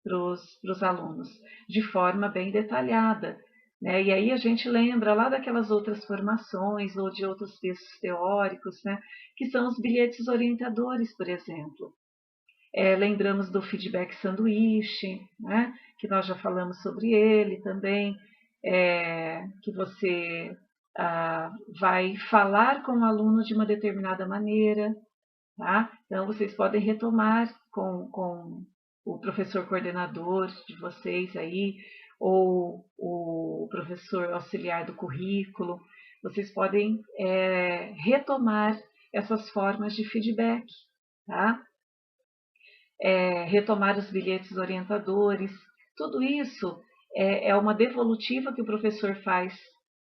para os alunos, de forma bem detalhada. Né? E aí a gente lembra lá daquelas outras formações ou de outros textos teóricos, né? Que são os bilhetes orientadores, por exemplo. Lembramos do feedback sanduíche, né? Que nós já falamos sobre ele também, que você vai falar com o aluno de uma determinada maneira. Tá? Então, vocês podem retomar com o professor coordenador de vocês aí, ou o professor auxiliar do currículo. Vocês podem retomar essas formas de feedback, tá? Retomar os bilhetes orientadores. Tudo isso é uma devolutiva que o professor faz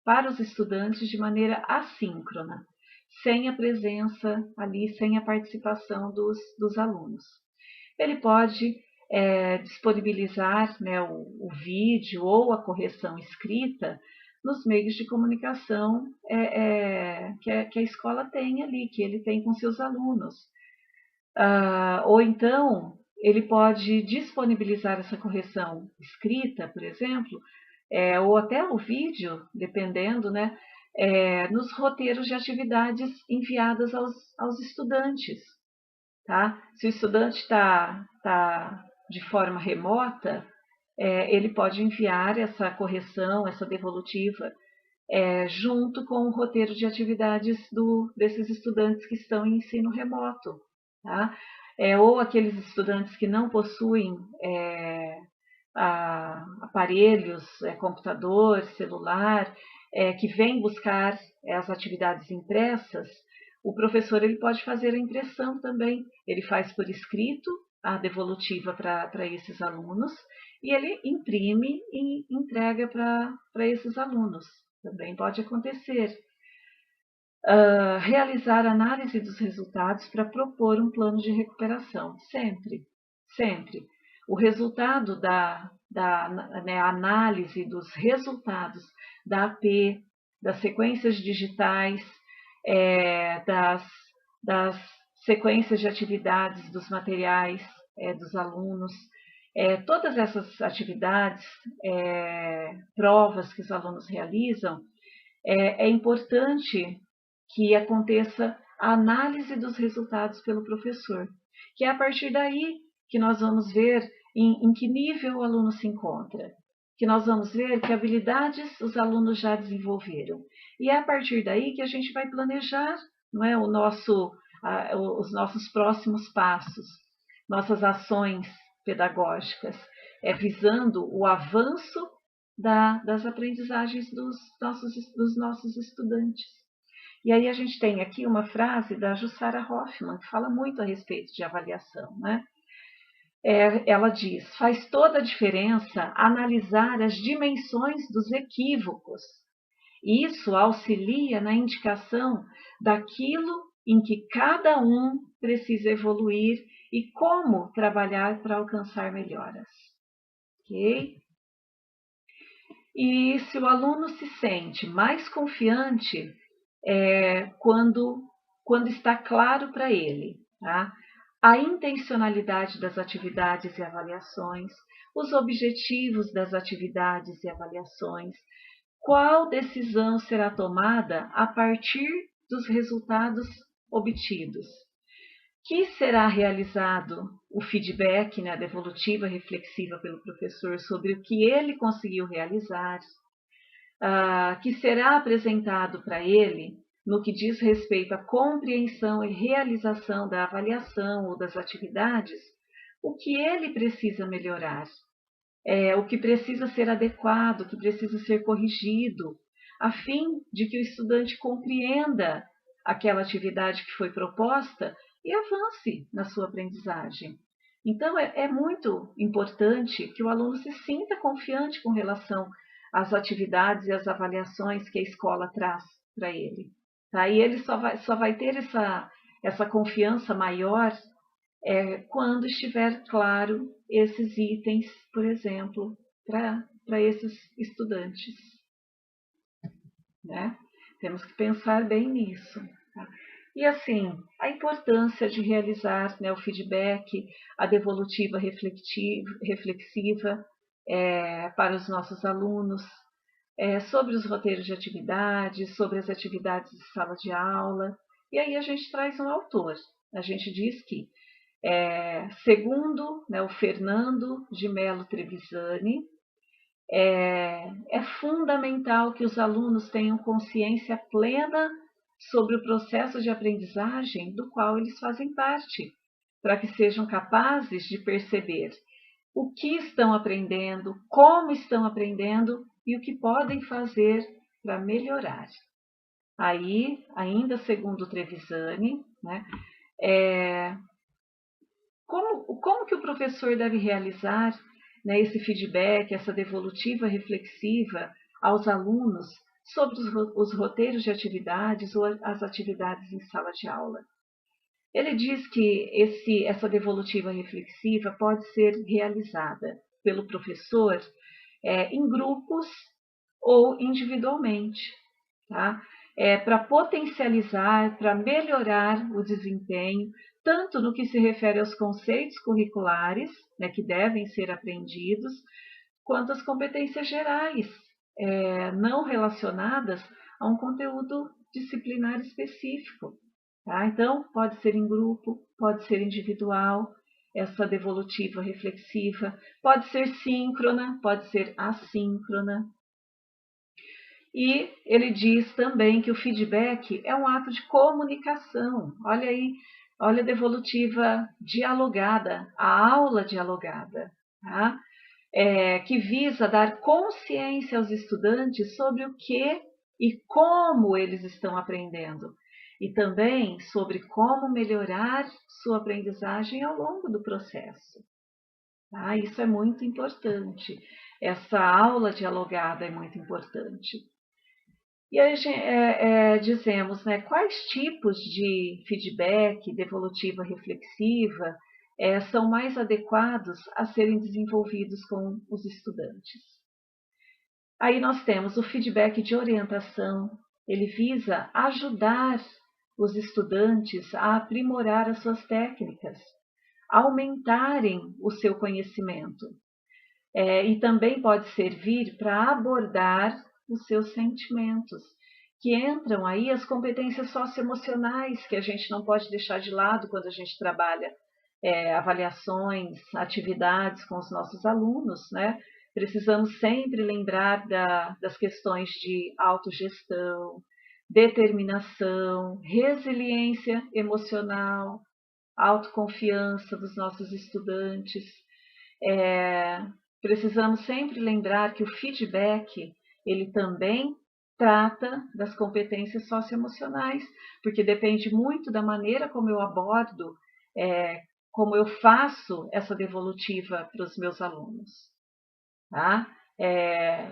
para os estudantes de maneira assíncrona, sem a presença ali, sem a participação dos alunos. Ele pode disponibilizar, né, o vídeo ou a correção escrita nos meios de comunicação que a escola tem ali, que ele tem com seus alunos. Ou então, ele pode disponibilizar essa correção escrita, por exemplo, ou até o vídeo, dependendo, né, nos roteiros de atividades enviadas aos estudantes. Tá? Se o estudante está de forma remota, ele pode enviar essa correção, essa devolutiva, junto com o roteiro de atividades desses estudantes que estão em ensino remoto. Tá? Ou aqueles estudantes que não possuem aparelhos, computador, celular, que vêm buscar as atividades impressas, o professor ele pode fazer a impressão também. Ele faz por escrito a devolutiva para esses alunos e ele imprime e entrega para esses alunos. Também pode acontecer. Realizar análise dos resultados para propor um plano de recuperação. Sempre, sempre. O resultado da análise dos resultados da AP, das sequências digitais, das sequências de atividades dos materiais dos alunos, todas essas atividades, provas que os alunos realizam, é importante que aconteça a análise dos resultados pelo professor, que é a partir daí que nós vamos ver em que nível o aluno se encontra, que nós vamos ver que habilidades os alunos já desenvolveram. E é a partir daí que a gente vai planejar, não é, os nossos próximos passos, nossas ações pedagógicas, visando o avanço das aprendizagens dos nossos estudantes. E aí a gente tem aqui uma frase da Jussara Hoffmann, que fala muito a respeito de avaliação, né? Ela diz: faz toda a diferença analisar as dimensões dos equívocos. Isso auxilia na indicação daquilo em que cada um precisa evoluir e como trabalhar para alcançar melhoras. Ok? E se o aluno se sente mais confiante quando está claro para ele, tá? A intencionalidade das atividades e avaliações, os objetivos das atividades e avaliações, qual decisão será tomada a partir dos resultados obtidos. Que será realizado o feedback, né, a devolutiva reflexiva pelo professor sobre o que ele conseguiu realizar, que será apresentado para ele no que diz respeito à compreensão e realização da avaliação ou das atividades, o que ele precisa melhorar, o que precisa ser adequado, o que precisa ser corrigido, a fim de que o estudante compreenda aquela atividade que foi proposta e avance na sua aprendizagem. Então, é muito importante que o aluno se sinta confiante com relação às atividades e às avaliações que a escola traz para ele. Tá? E ele só vai ter essa confiança maior quando estiver claro esses itens, por exemplo, para esses estudantes. Né? Temos que pensar bem nisso. Tá? E assim, a importância de realizar, né, o feedback, a devolutiva reflexiva para os nossos alunos, sobre os roteiros de atividades, sobre as atividades de sala de aula. E aí a gente traz um autor. A gente diz que, segundo, né, o Fernando de Mello Trevisani, é fundamental que os alunos tenham consciência plena sobre o processo de aprendizagem do qual eles fazem parte, para que sejam capazes de perceber o que estão aprendendo, como estão aprendendo e o que podem fazer para melhorar. Aí, ainda segundo Trevisani, né, como que o professor deve realizar, né, esse feedback, essa devolutiva reflexiva aos alunos sobre os roteiros de atividades ou as atividades em sala de aula? Ele diz que essa devolutiva reflexiva pode ser realizada pelo professor em grupos ou individualmente, tá? Para potencializar, para melhorar o desempenho, tanto no que se refere aos conceitos curriculares, né, que devem ser aprendidos, quanto às competências gerais, não relacionadas a um conteúdo disciplinar específico. Tá? Então, pode ser em grupo, pode ser individual, essa devolutiva reflexiva, pode ser síncrona, pode ser assíncrona. E ele diz também que o feedback é um ato de comunicação. Olha aí, olha a devolutiva dialogada, a aula dialogada, tá? Que visa dar consciência aos estudantes sobre o que e como eles estão aprendendo. E também sobre como melhorar sua aprendizagem ao longo do processo. Tá? Isso é muito importante. Essa aula dialogada é muito importante. E aí dizemos, né, quais tipos de feedback, devolutiva reflexiva, são mais adequados a serem desenvolvidos com os estudantes. Aí nós temos o feedback de orientação. Ele visa ajudar os estudantes a aprimorar as suas técnicas, aumentarem o seu conhecimento. E também pode servir para abordar os seus sentimentos, que entram aí as competências socioemocionais, que a gente não pode deixar de lado quando a gente trabalha avaliações, atividades com os nossos alunos, né? Precisamos sempre lembrar das questões de autogestão, determinação, resiliência emocional, autoconfiança dos nossos estudantes. Precisamos sempre lembrar que o feedback, ele também trata das competências socioemocionais, porque depende muito da maneira como eu abordo, como eu faço essa devolutiva para os meus alunos. Tá?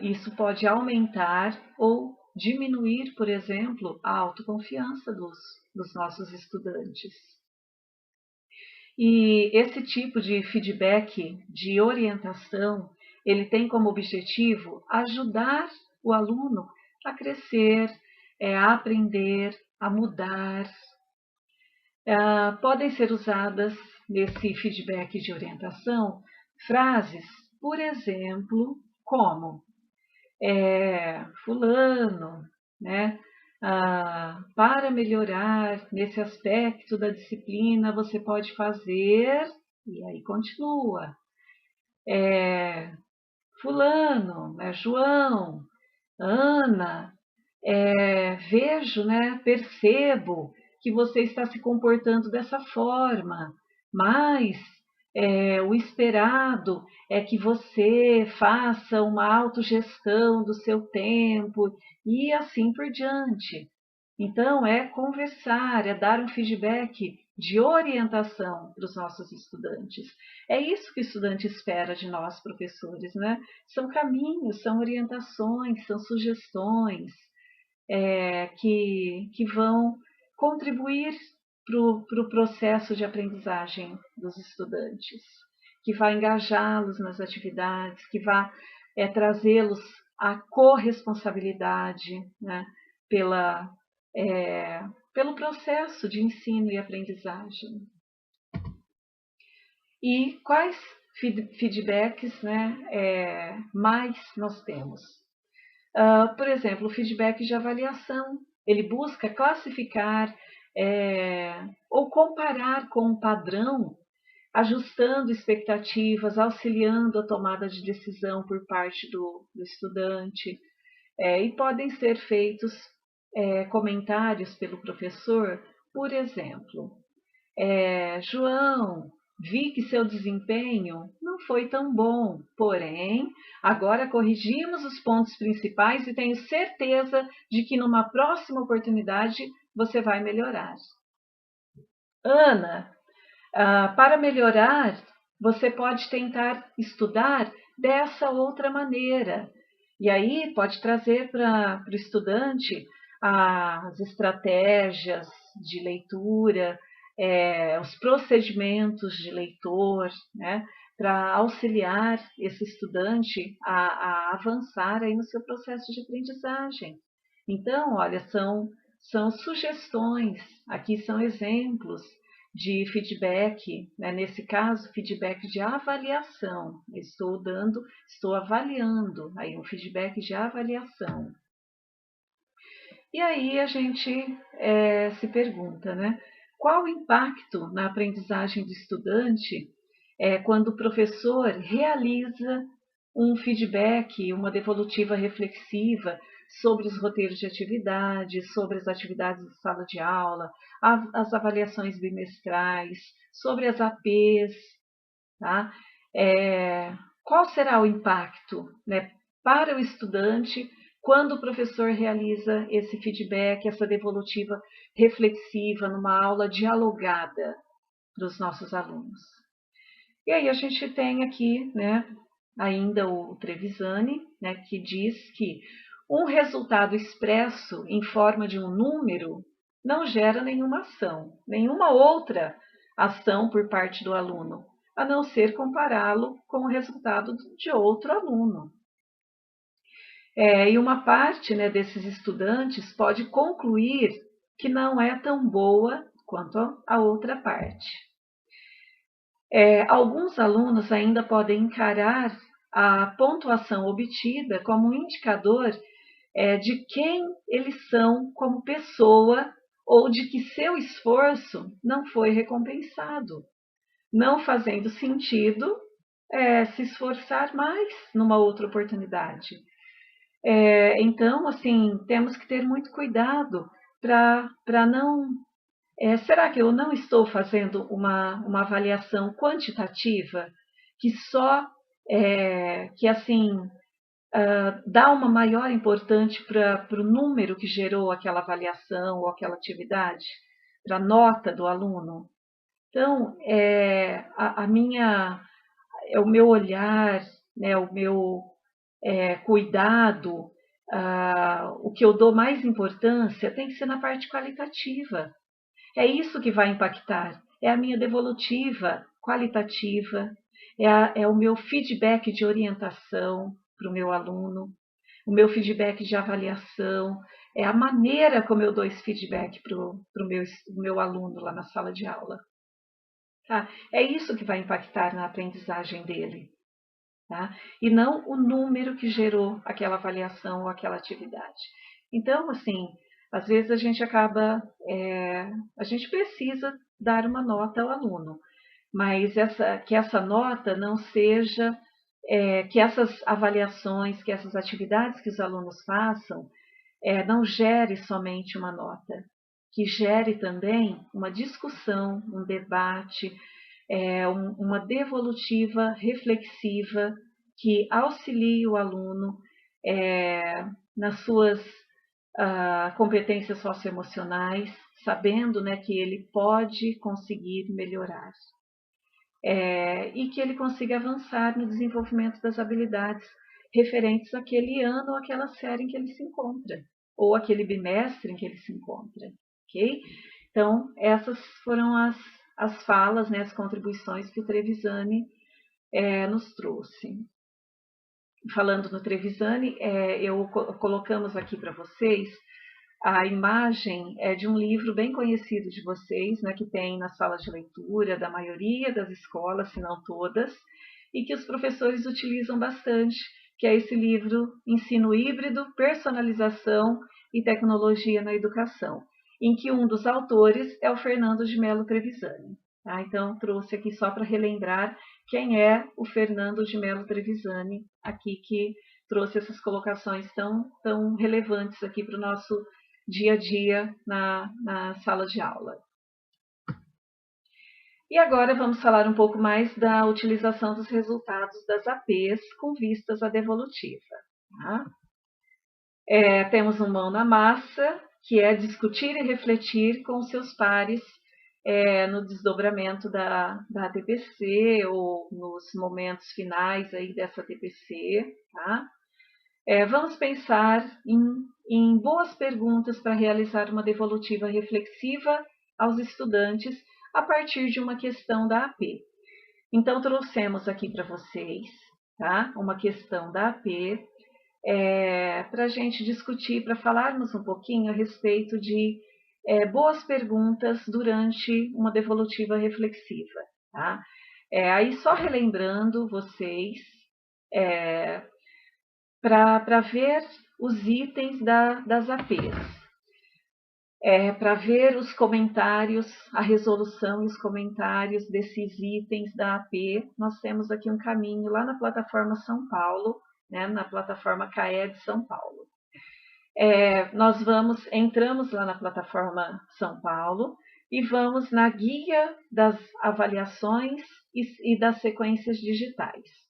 Isso pode aumentar ou diminuir, por exemplo, a autoconfiança dos nossos estudantes. E esse tipo de feedback de orientação, ele tem como objetivo ajudar o aluno a crescer, a aprender, a mudar. Podem ser usadas nesse feedback de orientação frases, por exemplo, como fulano, né, Para melhorar nesse aspecto da disciplina, você pode fazer, e aí continua. Fulano, João, Ana, vejo, né, percebo que você está se comportando dessa forma, mas o esperado é que você faça uma autogestão do seu tempo e assim por diante. Então, é conversar, é dar um feedback de orientação para os nossos estudantes. É isso que o estudante espera de nós, professores, né? São caminhos, são orientações, são sugestões que vão contribuir para o processo de aprendizagem dos estudantes, que vai engajá-los nas atividades, que vai trazê-los à corresponsabilidade, né, pelo processo de ensino e aprendizagem. E quais feedbacks, né, mais nós temos? Por exemplo, o feedback de avaliação. Ele busca classificar ou comparar com um padrão, ajustando expectativas, auxiliando a tomada de decisão por parte do estudante. E podem ser feitos comentários pelo professor, por exemplo, João, vi que seu desempenho não foi tão bom, porém, agora corrigimos os pontos principais e tenho certeza de que numa próxima oportunidade você vai melhorar. Ana, para melhorar, você pode tentar estudar dessa outra maneira. E aí pode trazer para o estudante as estratégias de leitura, os procedimentos de leitor, né, para auxiliar esse estudante a avançar aí no seu processo de aprendizagem. Então, olha, são sugestões, aqui são exemplos de feedback, né? Nesse caso, feedback de avaliação. Estou avaliando aí um feedback de avaliação. E aí a gente se pergunta, né? Qual o impacto na aprendizagem do estudante quando o professor realiza um feedback, uma devolutiva reflexiva sobre os roteiros de atividades, sobre as atividades de sala de aula, as avaliações bimestrais, sobre as APs, tá? Qual será o impacto, né, para o estudante quando o professor realiza esse feedback, essa devolutiva reflexiva numa aula dialogada para os nossos alunos? E aí a gente tem aqui, né, ainda o Trevisani, né, que diz que um resultado expresso em forma de um número não gera nenhuma ação, nenhuma outra ação por parte do aluno, a não ser compará-lo com o resultado de outro aluno. E uma parte, né, desses estudantes pode concluir que não é tão boa quanto a outra parte. Alguns alunos ainda podem encarar a pontuação obtida como um indicador de quem eles são como pessoa ou de que seu esforço não foi recompensado, não fazendo sentido se esforçar mais numa outra oportunidade. Então, assim, temos que ter muito cuidado para não... será que eu não estou fazendo uma avaliação quantitativa que só, que assim, dá uma maior importância para o número que gerou aquela avaliação ou aquela atividade, para a nota do aluno? Então, o meu olhar, né, o meu cuidado, o que eu dou mais importância tem que ser na parte qualitativa. É isso que vai impactar, é a minha devolutiva qualitativa, é o meu feedback de orientação para o meu aluno, o meu feedback de avaliação, é a maneira como eu dou esse feedback para o meu aluno lá na sala de aula. Tá? É isso que vai impactar na aprendizagem dele. Tá? E não o número que gerou aquela avaliação ou aquela atividade. Então, assim, Às vezes a gente a gente precisa dar uma nota ao aluno, mas que essa nota não seja, que essas avaliações, que essas atividades que os alunos façam, não gere somente uma nota, que gere também uma discussão, um debate, uma devolutiva reflexiva que auxilie o aluno nas suas competências socioemocionais, sabendo, né, que ele pode conseguir melhorar. E que ele consiga avançar no desenvolvimento das habilidades referentes àquele ano ou àquela série em que ele se encontra, ou aquele bimestre em que ele se encontra, ok? Então, essas foram as falas, né, as contribuições que o Trevisani nos trouxe. Falando no Trevisani, colocamos aqui para vocês a imagem de um livro bem conhecido de vocês, né, que tem nas salas de leitura da maioria das escolas, se não todas, e que os professores utilizam bastante, que é esse livro Ensino Híbrido, Personalização e Tecnologia na Educação, em que um dos autores é o Fernando de Mello Trevisani. Tá? Então, trouxe aqui só para relembrar quem é o Fernando de Mello Trevisani, aqui que trouxe essas colocações tão relevantes aqui para o nosso dia a dia na sala de aula. E agora vamos falar um pouco mais da utilização dos resultados das APs com vistas à devolutiva. Tá? Temos um mão na massa, que é discutir e refletir com seus pares no desdobramento da TPC ou nos momentos finais aí dessa TPC. Tá? Vamos pensar em boas perguntas para realizar uma devolutiva reflexiva aos estudantes a partir de uma questão da AP. Então, trouxemos aqui para vocês, tá? Uma questão da AP para a gente discutir, para falarmos um pouquinho a respeito de boas perguntas durante uma devolutiva reflexiva. Tá? Aí, só relembrando vocês, para ver os itens das APs. Para ver os comentários, a resolução e os comentários desses itens da AP, nós temos aqui um caminho lá na plataforma São Paulo, né, na plataforma CAE de São Paulo. Nós entramos lá na plataforma São Paulo e vamos na guia das avaliações e das sequências digitais.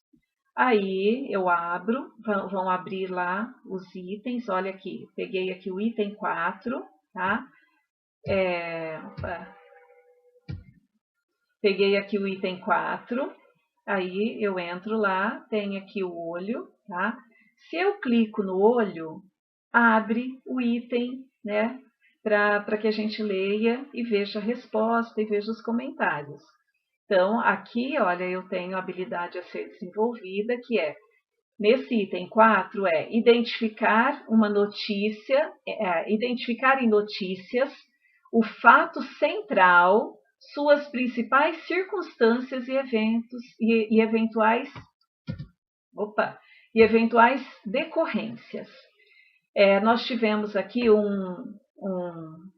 Aí eu abro, vão abrir lá os itens, olha aqui, peguei aqui o item 4, tá? Peguei aqui o item 4, aí eu entro lá, tem aqui o olho, tá? Se eu clico no olho, abre o item, né? Para que a gente leia e veja a resposta e veja os comentários. Então, aqui, olha, eu tenho a habilidade a ser desenvolvida, que nesse item 4, identificar uma notícia, identificar em notícias o fato central, suas principais circunstâncias e eventos e eventuais decorrências. Nós tivemos aqui um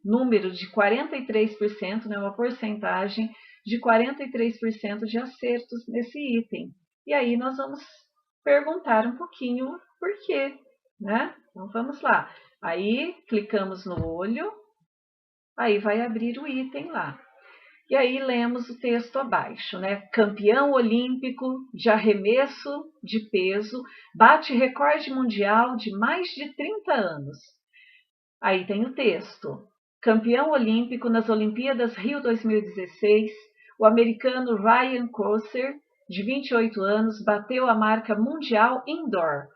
número de 43%, né, uma porcentagem de 43% de acertos nesse item. E aí nós vamos perguntar um pouquinho por quê, né? Então vamos lá. Aí clicamos no olho, aí vai abrir o item lá. E aí lemos o texto abaixo, né? Campeão olímpico de arremesso de peso, bate recorde mundial de mais de 30 anos. Aí tem o texto. Campeão olímpico nas Olimpíadas Rio 2016, o americano Ryan Coser, de 28 anos, bateu a marca mundial indoor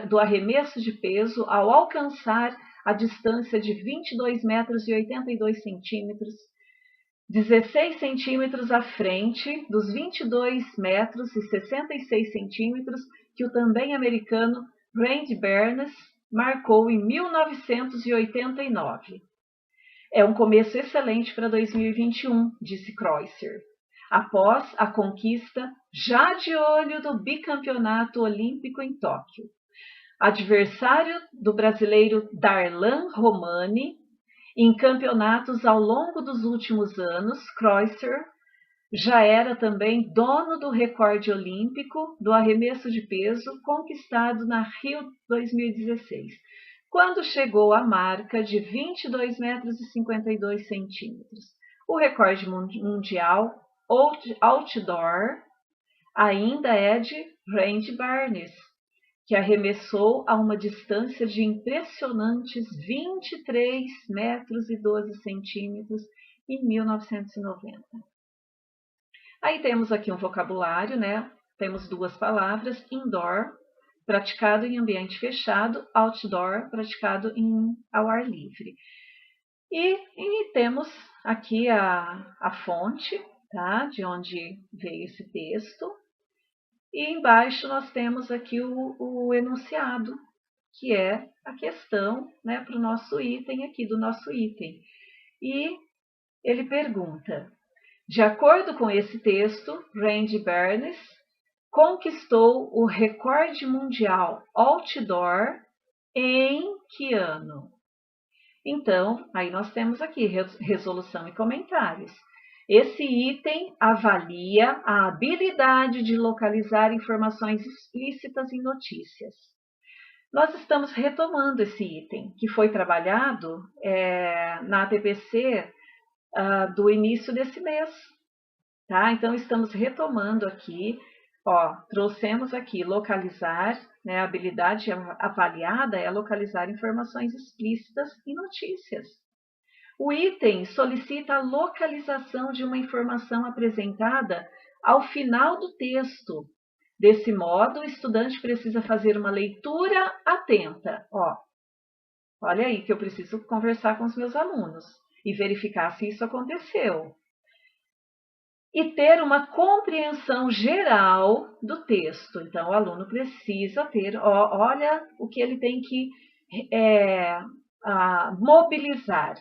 do arremesso de peso ao alcançar a distância de 22 metros e 82 centímetros, 16 centímetros à frente dos 22 metros e 66 centímetros que o também americano Randy Bernes marcou em 1989. É um começo excelente para 2021, disse Kreuzer, após a conquista, já de olho do bicampeonato olímpico em Tóquio. adversário do brasileiro Darlan Romani em campeonatos ao longo dos últimos anos. Kreutzer já era também dono do recorde olímpico do arremesso de peso conquistado na Rio 2016, quando chegou à marca de 22,52 metros. O recorde mundial outdoor ainda é de Randy Barnes, que arremessou a uma distância de impressionantes 23,12 metros em 1990. Aí temos aqui um vocabulário, né? Temos duas palavras: indoor, praticado em ambiente fechado, outdoor, praticado ao ar livre. E temos aqui a fonte, tá? De onde veio esse texto. E embaixo nós temos aqui o enunciado, que é a questão, né, para o nosso item aqui, do nosso item. E ele pergunta: de acordo com esse texto, Randy Barnes conquistou o recorde mundial outdoor em que ano? Então, aí nós temos aqui resolução e comentários. Esse item avalia a habilidade de localizar informações explícitas em notícias. Nós estamos retomando esse item, que foi trabalhado na ATPC do início desse mês. Tá? Então, estamos retomando aqui, trouxemos aqui localizar, né, a habilidade avaliada é localizar informações explícitas em notícias. O item solicita a localização de uma informação apresentada ao final do texto. Desse modo, o estudante precisa fazer uma leitura atenta. Olha aí que eu preciso conversar com os meus alunos e verificar se isso aconteceu. E ter uma compreensão geral do texto. Então, o aluno precisa ter, olha o que ele tem que mobilizar.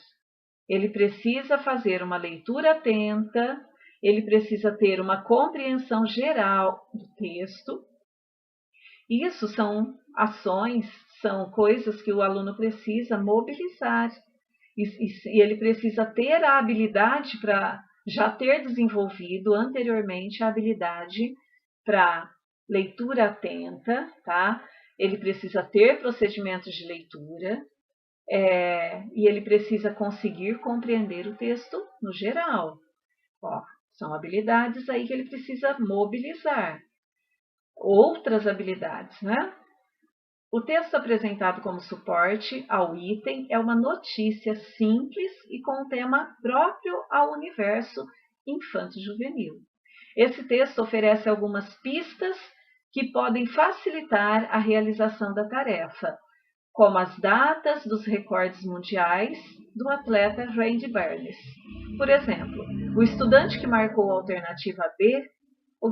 Ele precisa fazer uma leitura atenta, ele precisa ter uma compreensão geral do texto. Isso são ações, são coisas que o aluno precisa mobilizar. E ele precisa ter a habilidade para já ter desenvolvido anteriormente a habilidade para leitura atenta, tá? Ele precisa ter procedimentos de leitura. E ele precisa conseguir compreender o texto no geral. São habilidades aí que ele precisa mobilizar. Outras habilidades, né? O texto apresentado como suporte ao item é uma notícia simples e com um tema próprio ao universo infanto-juvenil. Esse texto oferece algumas pistas que podem facilitar a realização da tarefa, como as datas dos recordes mundiais do atleta Randy Barnes. Por exemplo, o estudante que marcou a alternativa B, o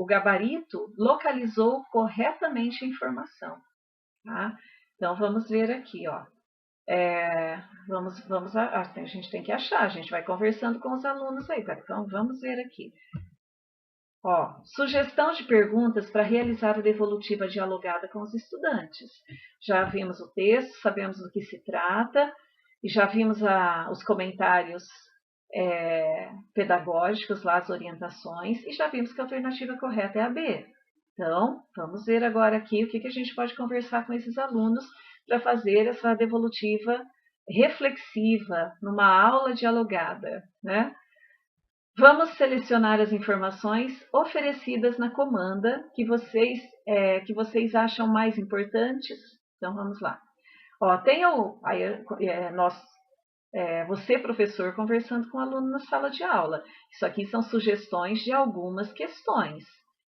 gabarito localizou corretamente a informação. Tá? Então, vamos ver aqui. A gente tem que achar, a gente vai conversando com os alunos aí. Tá? Então, vamos ver aqui. Sugestão de perguntas para realizar a devolutiva dialogada com os estudantes. Já vimos o texto, sabemos do que se trata, e já vimos os comentários pedagógicos, lá as orientações, e já vimos que a alternativa correta é a B. Então, vamos ver agora aqui o que a gente pode conversar com esses alunos para fazer essa devolutiva reflexiva numa aula dialogada, né? Vamos selecionar as informações oferecidas na comanda que vocês acham mais importantes. Então, vamos lá. Você, professor, conversando com o aluno na sala de aula. Isso aqui são sugestões de algumas questões,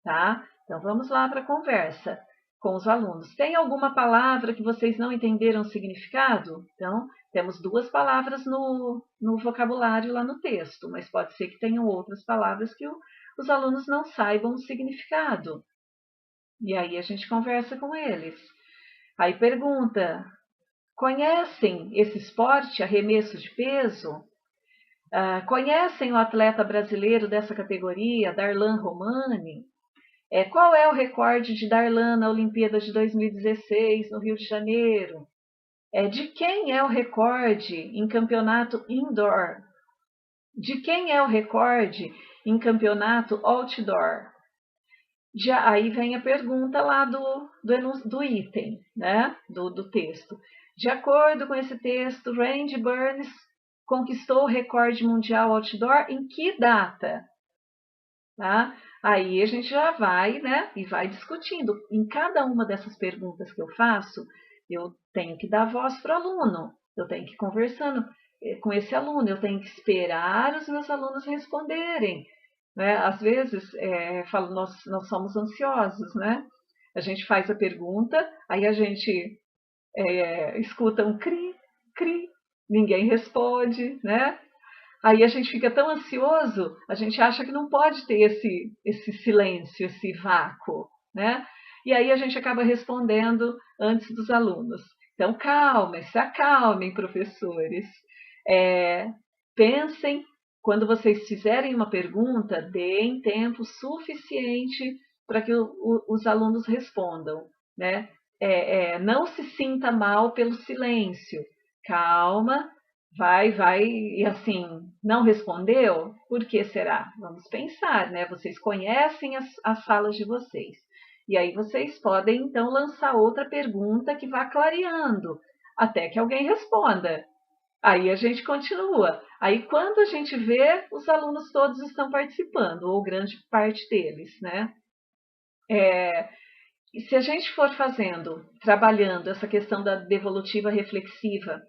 tá? Então, vamos lá para a conversa com os alunos. Tem alguma palavra que vocês não entenderam o significado? Então, temos duas palavras no vocabulário lá no texto, mas pode ser que tenham outras palavras que os alunos não saibam o significado. E aí a gente conversa com eles. Aí pergunta: conhecem esse esporte, arremesso de peso? Conhecem o atleta brasileiro dessa categoria, Darlan Romani? Qual é o recorde de Darlan na Olimpíada de 2016 no Rio de Janeiro? De quem é o recorde em campeonato indoor? De quem é o recorde em campeonato outdoor? Aí vem a pergunta lá do item, né? do texto. De acordo com esse texto, Randy Burns conquistou o recorde mundial outdoor em que data? Tá? Aí a gente já vai, né? E vai discutindo. Em cada uma dessas perguntas que eu faço, eu tenho que dar voz para o aluno, eu tenho que ir conversando com esse aluno, eu tenho que esperar os meus alunos responderem. Né? Às vezes, falo, nós somos ansiosos, né? A gente faz a pergunta, aí a gente escuta um cri, cri, ninguém responde, né? Aí a gente fica tão ansioso, a gente acha que não pode ter esse silêncio, esse vácuo, né? E aí a gente acaba respondendo antes dos alunos. Então, se acalmem, professores. Pensem, quando vocês fizerem uma pergunta, deem tempo suficiente para que os alunos respondam, né? Não se sinta mal pelo silêncio. Calma, vai, e assim, não respondeu? Por que será? Vamos pensar, né? Vocês conhecem as salas de vocês. E aí vocês podem, então, lançar outra pergunta que vá clareando, até que alguém responda. Aí a gente continua. Aí quando a gente vê, os alunos todos estão participando, ou grande parte deles, né? E se a gente for trabalhando essa questão da devolutiva reflexiva,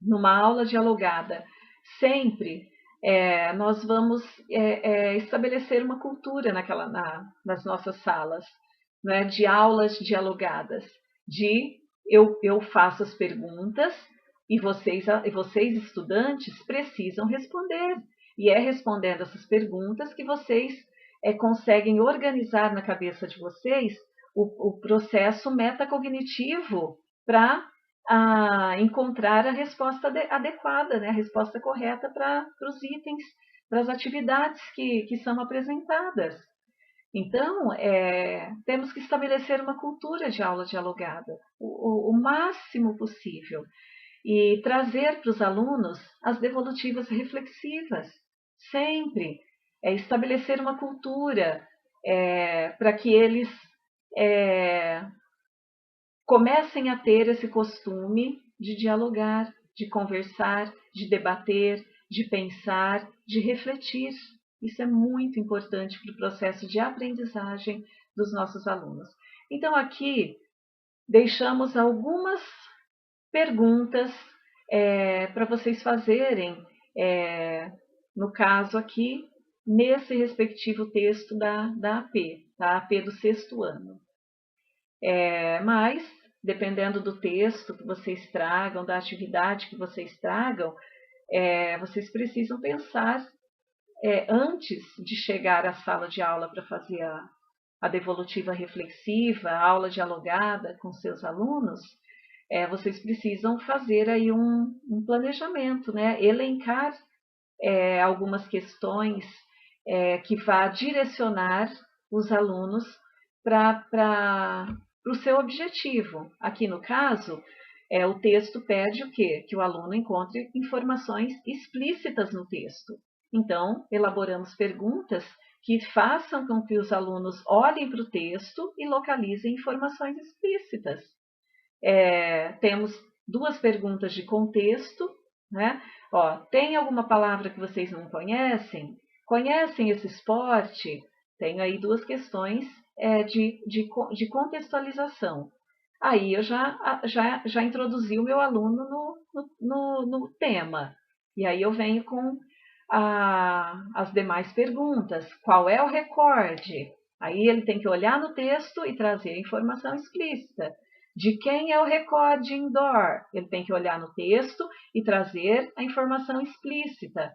numa aula dialogada, sempre nós vamos estabelecer uma cultura nas nossas salas, né, de aulas dialogadas, eu faço as perguntas e vocês estudantes precisam responder. E é respondendo essas perguntas que vocês conseguem organizar na cabeça de vocês o processo metacognitivo para encontrar a resposta adequada, né? A resposta correta para os itens, para as atividades que são apresentadas. Então, temos que estabelecer uma cultura de aula dialogada, o máximo possível, e trazer para os alunos as devolutivas reflexivas, sempre. Estabelecer uma cultura para que eles comecem a ter esse costume de dialogar, de conversar, de debater, de pensar, de refletir. Isso é muito importante para o processo de aprendizagem dos nossos alunos. Então, aqui deixamos algumas perguntas para vocês fazerem, no caso aqui, nesse respectivo texto da AP, da AP do 6º ano. Mas, dependendo do texto que vocês tragam, da atividade que vocês tragam, vocês precisam pensar antes de chegar à sala de aula para fazer a devolutiva reflexiva, a aula dialogada com seus alunos, vocês precisam fazer aí um planejamento, né? Elencar algumas questões que vá direcionar os alunos para o seu objetivo. Aqui no caso, o texto pede o quê? Que o aluno encontre informações explícitas no texto. Então, elaboramos perguntas que façam com que os alunos olhem para o texto e localizem informações explícitas. Temos 2 perguntas de contexto, né? Tem alguma palavra que vocês não conhecem? Conhecem esse esporte? Tenho aí 2 questões de contextualização. Aí eu já introduzi o meu aluno no tema. E aí eu venho com as demais perguntas. Qual é o recorde? Aí ele tem que olhar no texto e trazer a informação explícita. De quem é o recorde indoor? Ele tem que olhar no texto e trazer a informação explícita.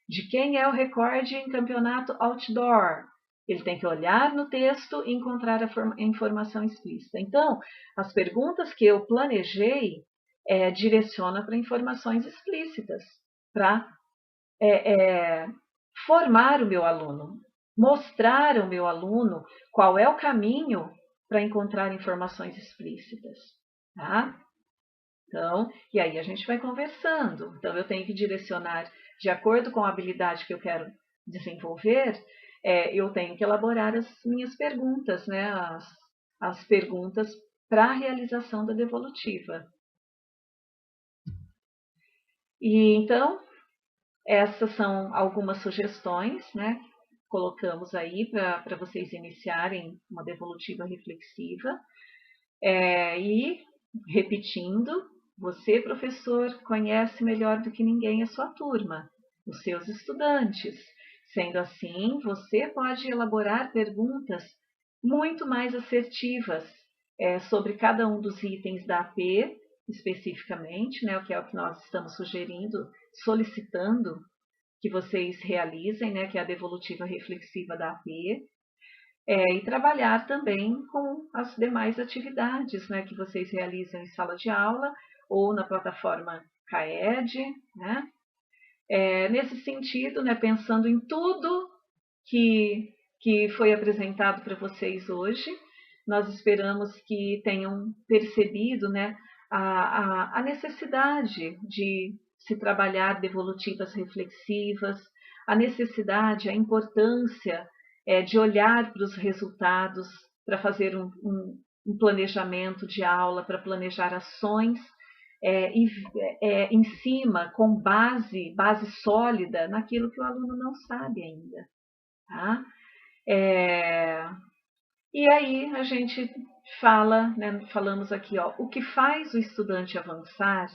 De quem é o recorde em campeonato outdoor? Ele tem que olhar no texto e encontrar a informação explícita. Então, as perguntas que eu planejei direcionam para informações explícitas, para formar o meu aluno, mostrar ao meu aluno qual é o caminho para encontrar informações explícitas, tá? Então, e aí a gente vai conversando. Então, eu tenho que direcionar de acordo com a habilidade que eu quero desenvolver, eu tenho que elaborar as minhas perguntas, né? As perguntas para a realização da devolutiva. E então, essas são algumas sugestões, né? Colocamos aí para vocês iniciarem uma devolutiva reflexiva. E, repetindo, você, professor, conhece melhor do que ninguém a sua turma, os seus estudantes. Sendo assim, você pode elaborar perguntas muito mais assertivas sobre cada um dos itens da AP, especificamente, né, que é o que nós estamos sugerindo, solicitando que vocês realizem, né, que é a devolutiva reflexiva da AP, e trabalhar também com as demais atividades, né, que vocês realizam em sala de aula ou na plataforma CAED, né? Nesse sentido, né, pensando em tudo que foi apresentado para vocês hoje, nós esperamos que tenham percebido, né, a necessidade de se trabalhar devolutivas reflexivas, a necessidade, a importância de olhar para os resultados, para fazer um planejamento de aula, para planejar ações em cima, com base sólida naquilo que o aluno não sabe ainda. Tá? E aí a gente fala, né, falamos aqui, ó, o que faz o estudante avançar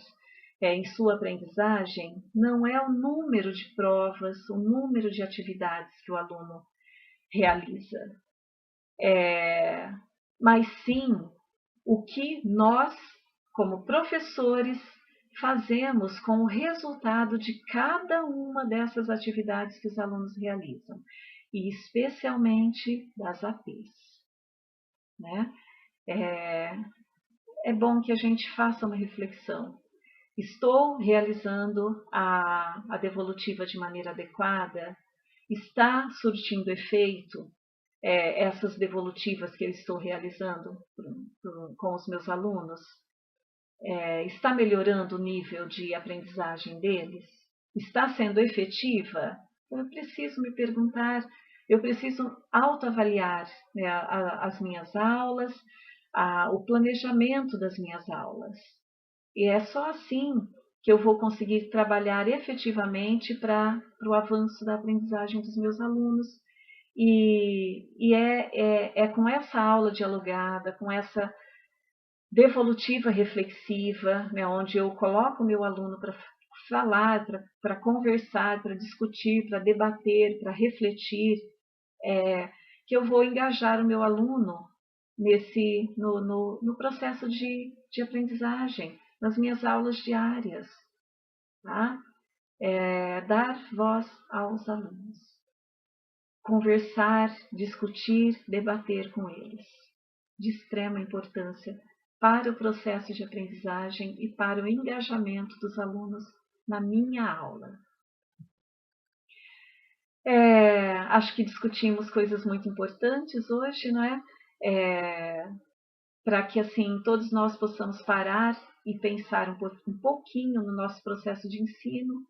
em sua aprendizagem não é o número de provas, o número de atividades que o aluno realiza, mas sim o que nós, como professores, fazemos com o resultado de cada uma dessas atividades que os alunos realizam, e especialmente das APs. Né? É bom que a gente faça uma reflexão. Estou realizando a devolutiva de maneira adequada? Está surtindo efeito essas devolutivas que eu estou realizando com os meus alunos? Está melhorando o nível de aprendizagem deles? Está sendo efetiva? Eu preciso me perguntar, eu preciso autoavaliar, né, as minhas aulas, o planejamento das minhas aulas. E é só assim que eu vou conseguir trabalhar efetivamente para o avanço da aprendizagem dos meus alunos. E é com essa aula dialogada, com essa devolutiva reflexiva, né, onde eu coloco o meu aluno para falar, para conversar, para discutir, para debater, para refletir, que eu vou engajar o meu aluno no processo de aprendizagem, nas minhas aulas diárias. Tá? Dar voz aos alunos. Conversar, discutir, debater com eles. De extrema importância para o processo de aprendizagem e para o engajamento dos alunos na minha aula. Acho que discutimos coisas muito importantes hoje, não é? Para que assim todos nós possamos parar e pensar um pouquinho no nosso processo de ensino,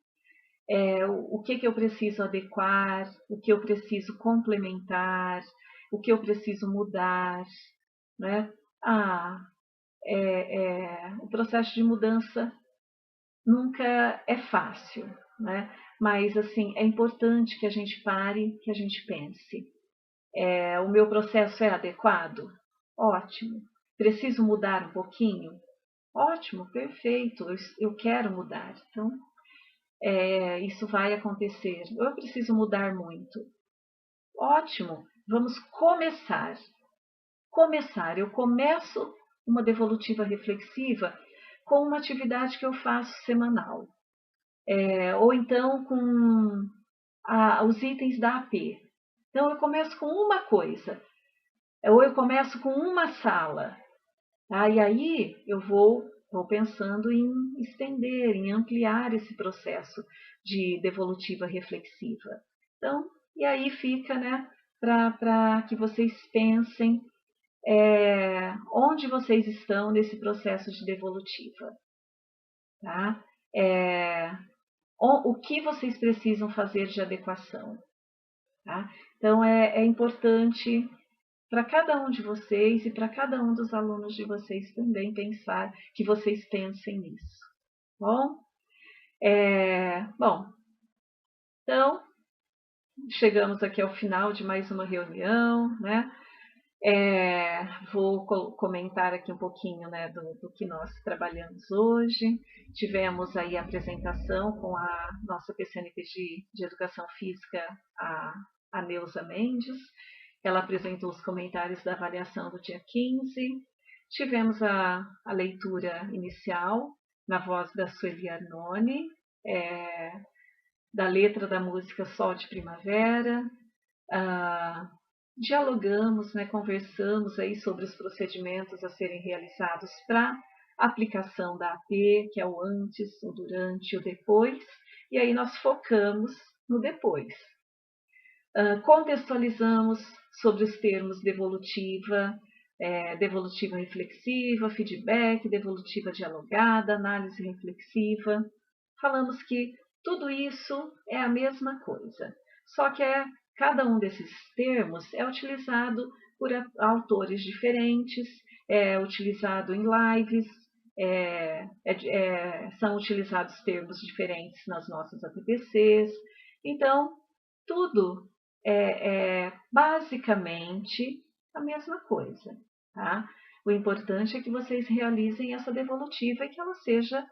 o que eu preciso adequar, o que eu preciso complementar, o que eu preciso mudar, né? O processo de mudança nunca é fácil, né? Mas assim é importante que a gente pare, que a gente pense. O meu processo é adequado? Ótimo. Preciso mudar um pouquinho? Ótimo, perfeito. Eu quero mudar. Então, isso vai acontecer. Eu preciso mudar muito. Ótimo. Vamos começar. Eu começo uma devolutiva reflexiva com uma atividade que eu faço semanal. Ou então com os itens da AP. Então, eu começo com uma coisa. Ou eu começo com uma sala. Tá? E aí eu vou pensando em estender, em ampliar esse processo de devolutiva reflexiva. Então, e aí fica, né, para que vocês pensem onde vocês estão nesse processo de devolutiva. Tá? O que vocês precisam fazer de adequação. Tá? Então, é importante para cada um de vocês e para cada um dos alunos de vocês também pensar, que vocês pensem nisso. Bom? Bom, então, chegamos aqui ao final de mais uma reunião, né? Vou comentar aqui um pouquinho, né, do que nós trabalhamos hoje. Tivemos aí a apresentação com a nossa PCNP de Educação Física, a Neuza Mendes. Ela apresentou os comentários da avaliação do dia 15. Tivemos a leitura inicial, na voz da Sueli Arnone, da letra da música Sol de Primavera. Dialogamos, né, conversamos aí sobre os procedimentos a serem realizados para aplicação da AP, que é o antes, o durante e o depois, e aí nós focamos no depois. Contextualizamos sobre os termos devolutiva, devolutiva reflexiva, feedback, devolutiva dialogada, análise reflexiva. Falamos que tudo isso é a mesma coisa, só que cada um desses termos é utilizado por autores diferentes, é utilizado em lives, são utilizados termos diferentes nas nossas APPCs. Então, tudo é basicamente a mesma coisa. Tá? O importante é que vocês realizem essa devolutiva e que ela seja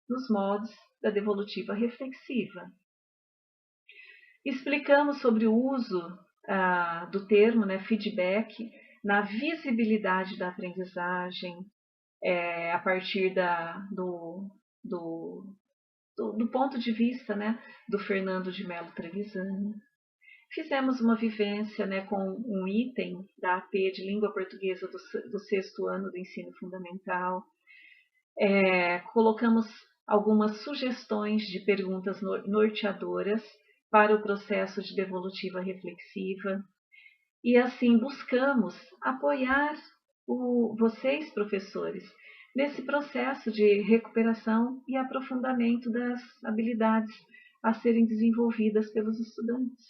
nos moldes da devolutiva reflexiva. Explicamos sobre o uso do termo, né, feedback na visibilidade da aprendizagem, a partir do ponto de vista, né, do Fernando de Mello Trevisan. Fizemos uma vivência, né, com um item da AP de Língua Portuguesa do 6º ano do ensino fundamental. Colocamos algumas sugestões de perguntas norteadoras para o processo de devolutiva reflexiva. E assim buscamos apoiar vocês, professores, nesse processo de recuperação e aprofundamento das habilidades a serem desenvolvidas pelos estudantes.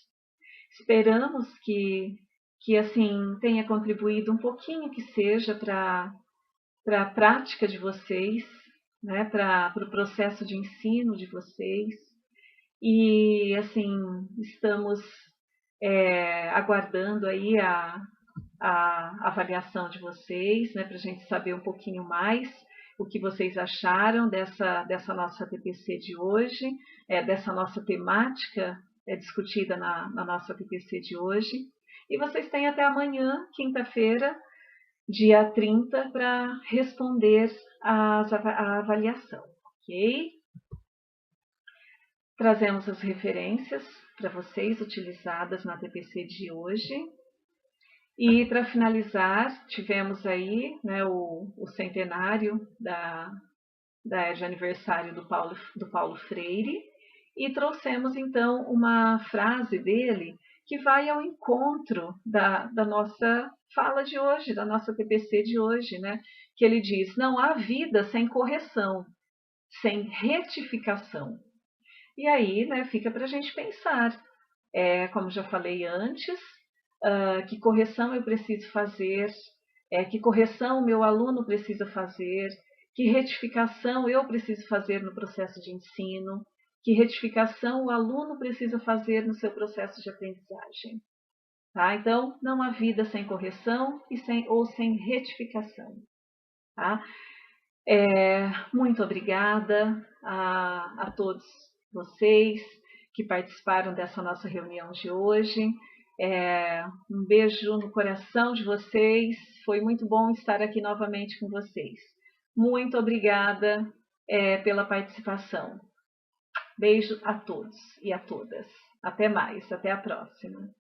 Esperamos que assim tenha contribuído um pouquinho que seja para a prática de vocês, né, para o processo de ensino de vocês. E assim, estamos aguardando aí a avaliação de vocês, né, para a gente saber um pouquinho mais o que vocês acharam dessa nossa TPC de hoje, dessa nossa temática discutida na nossa TPC de hoje. E vocês têm até amanhã, quinta-feira, dia 30, para responder a avaliação, ok? Trazemos as referências para vocês utilizadas na TPC de hoje. E para finalizar, tivemos aí, né, o centenário de aniversário do Paulo Freire, e trouxemos então uma frase dele que vai ao encontro da nossa fala de hoje, da nossa TPC de hoje, né? Que ele diz: não há vida sem correção, sem retificação. E aí, né, fica para a gente pensar, como já falei antes, que correção eu preciso fazer, que correção o meu aluno precisa fazer, que retificação eu preciso fazer no processo de ensino, que retificação o aluno precisa fazer no seu processo de aprendizagem. Tá? Então, não há vida sem correção ou sem retificação. Tá? Muito obrigada a todos vocês que participaram dessa nossa reunião de hoje. Um beijo no coração de vocês. Foi muito bom estar aqui novamente com vocês. Muito obrigada pela participação. Beijo a todos e a todas. Até mais, até a próxima.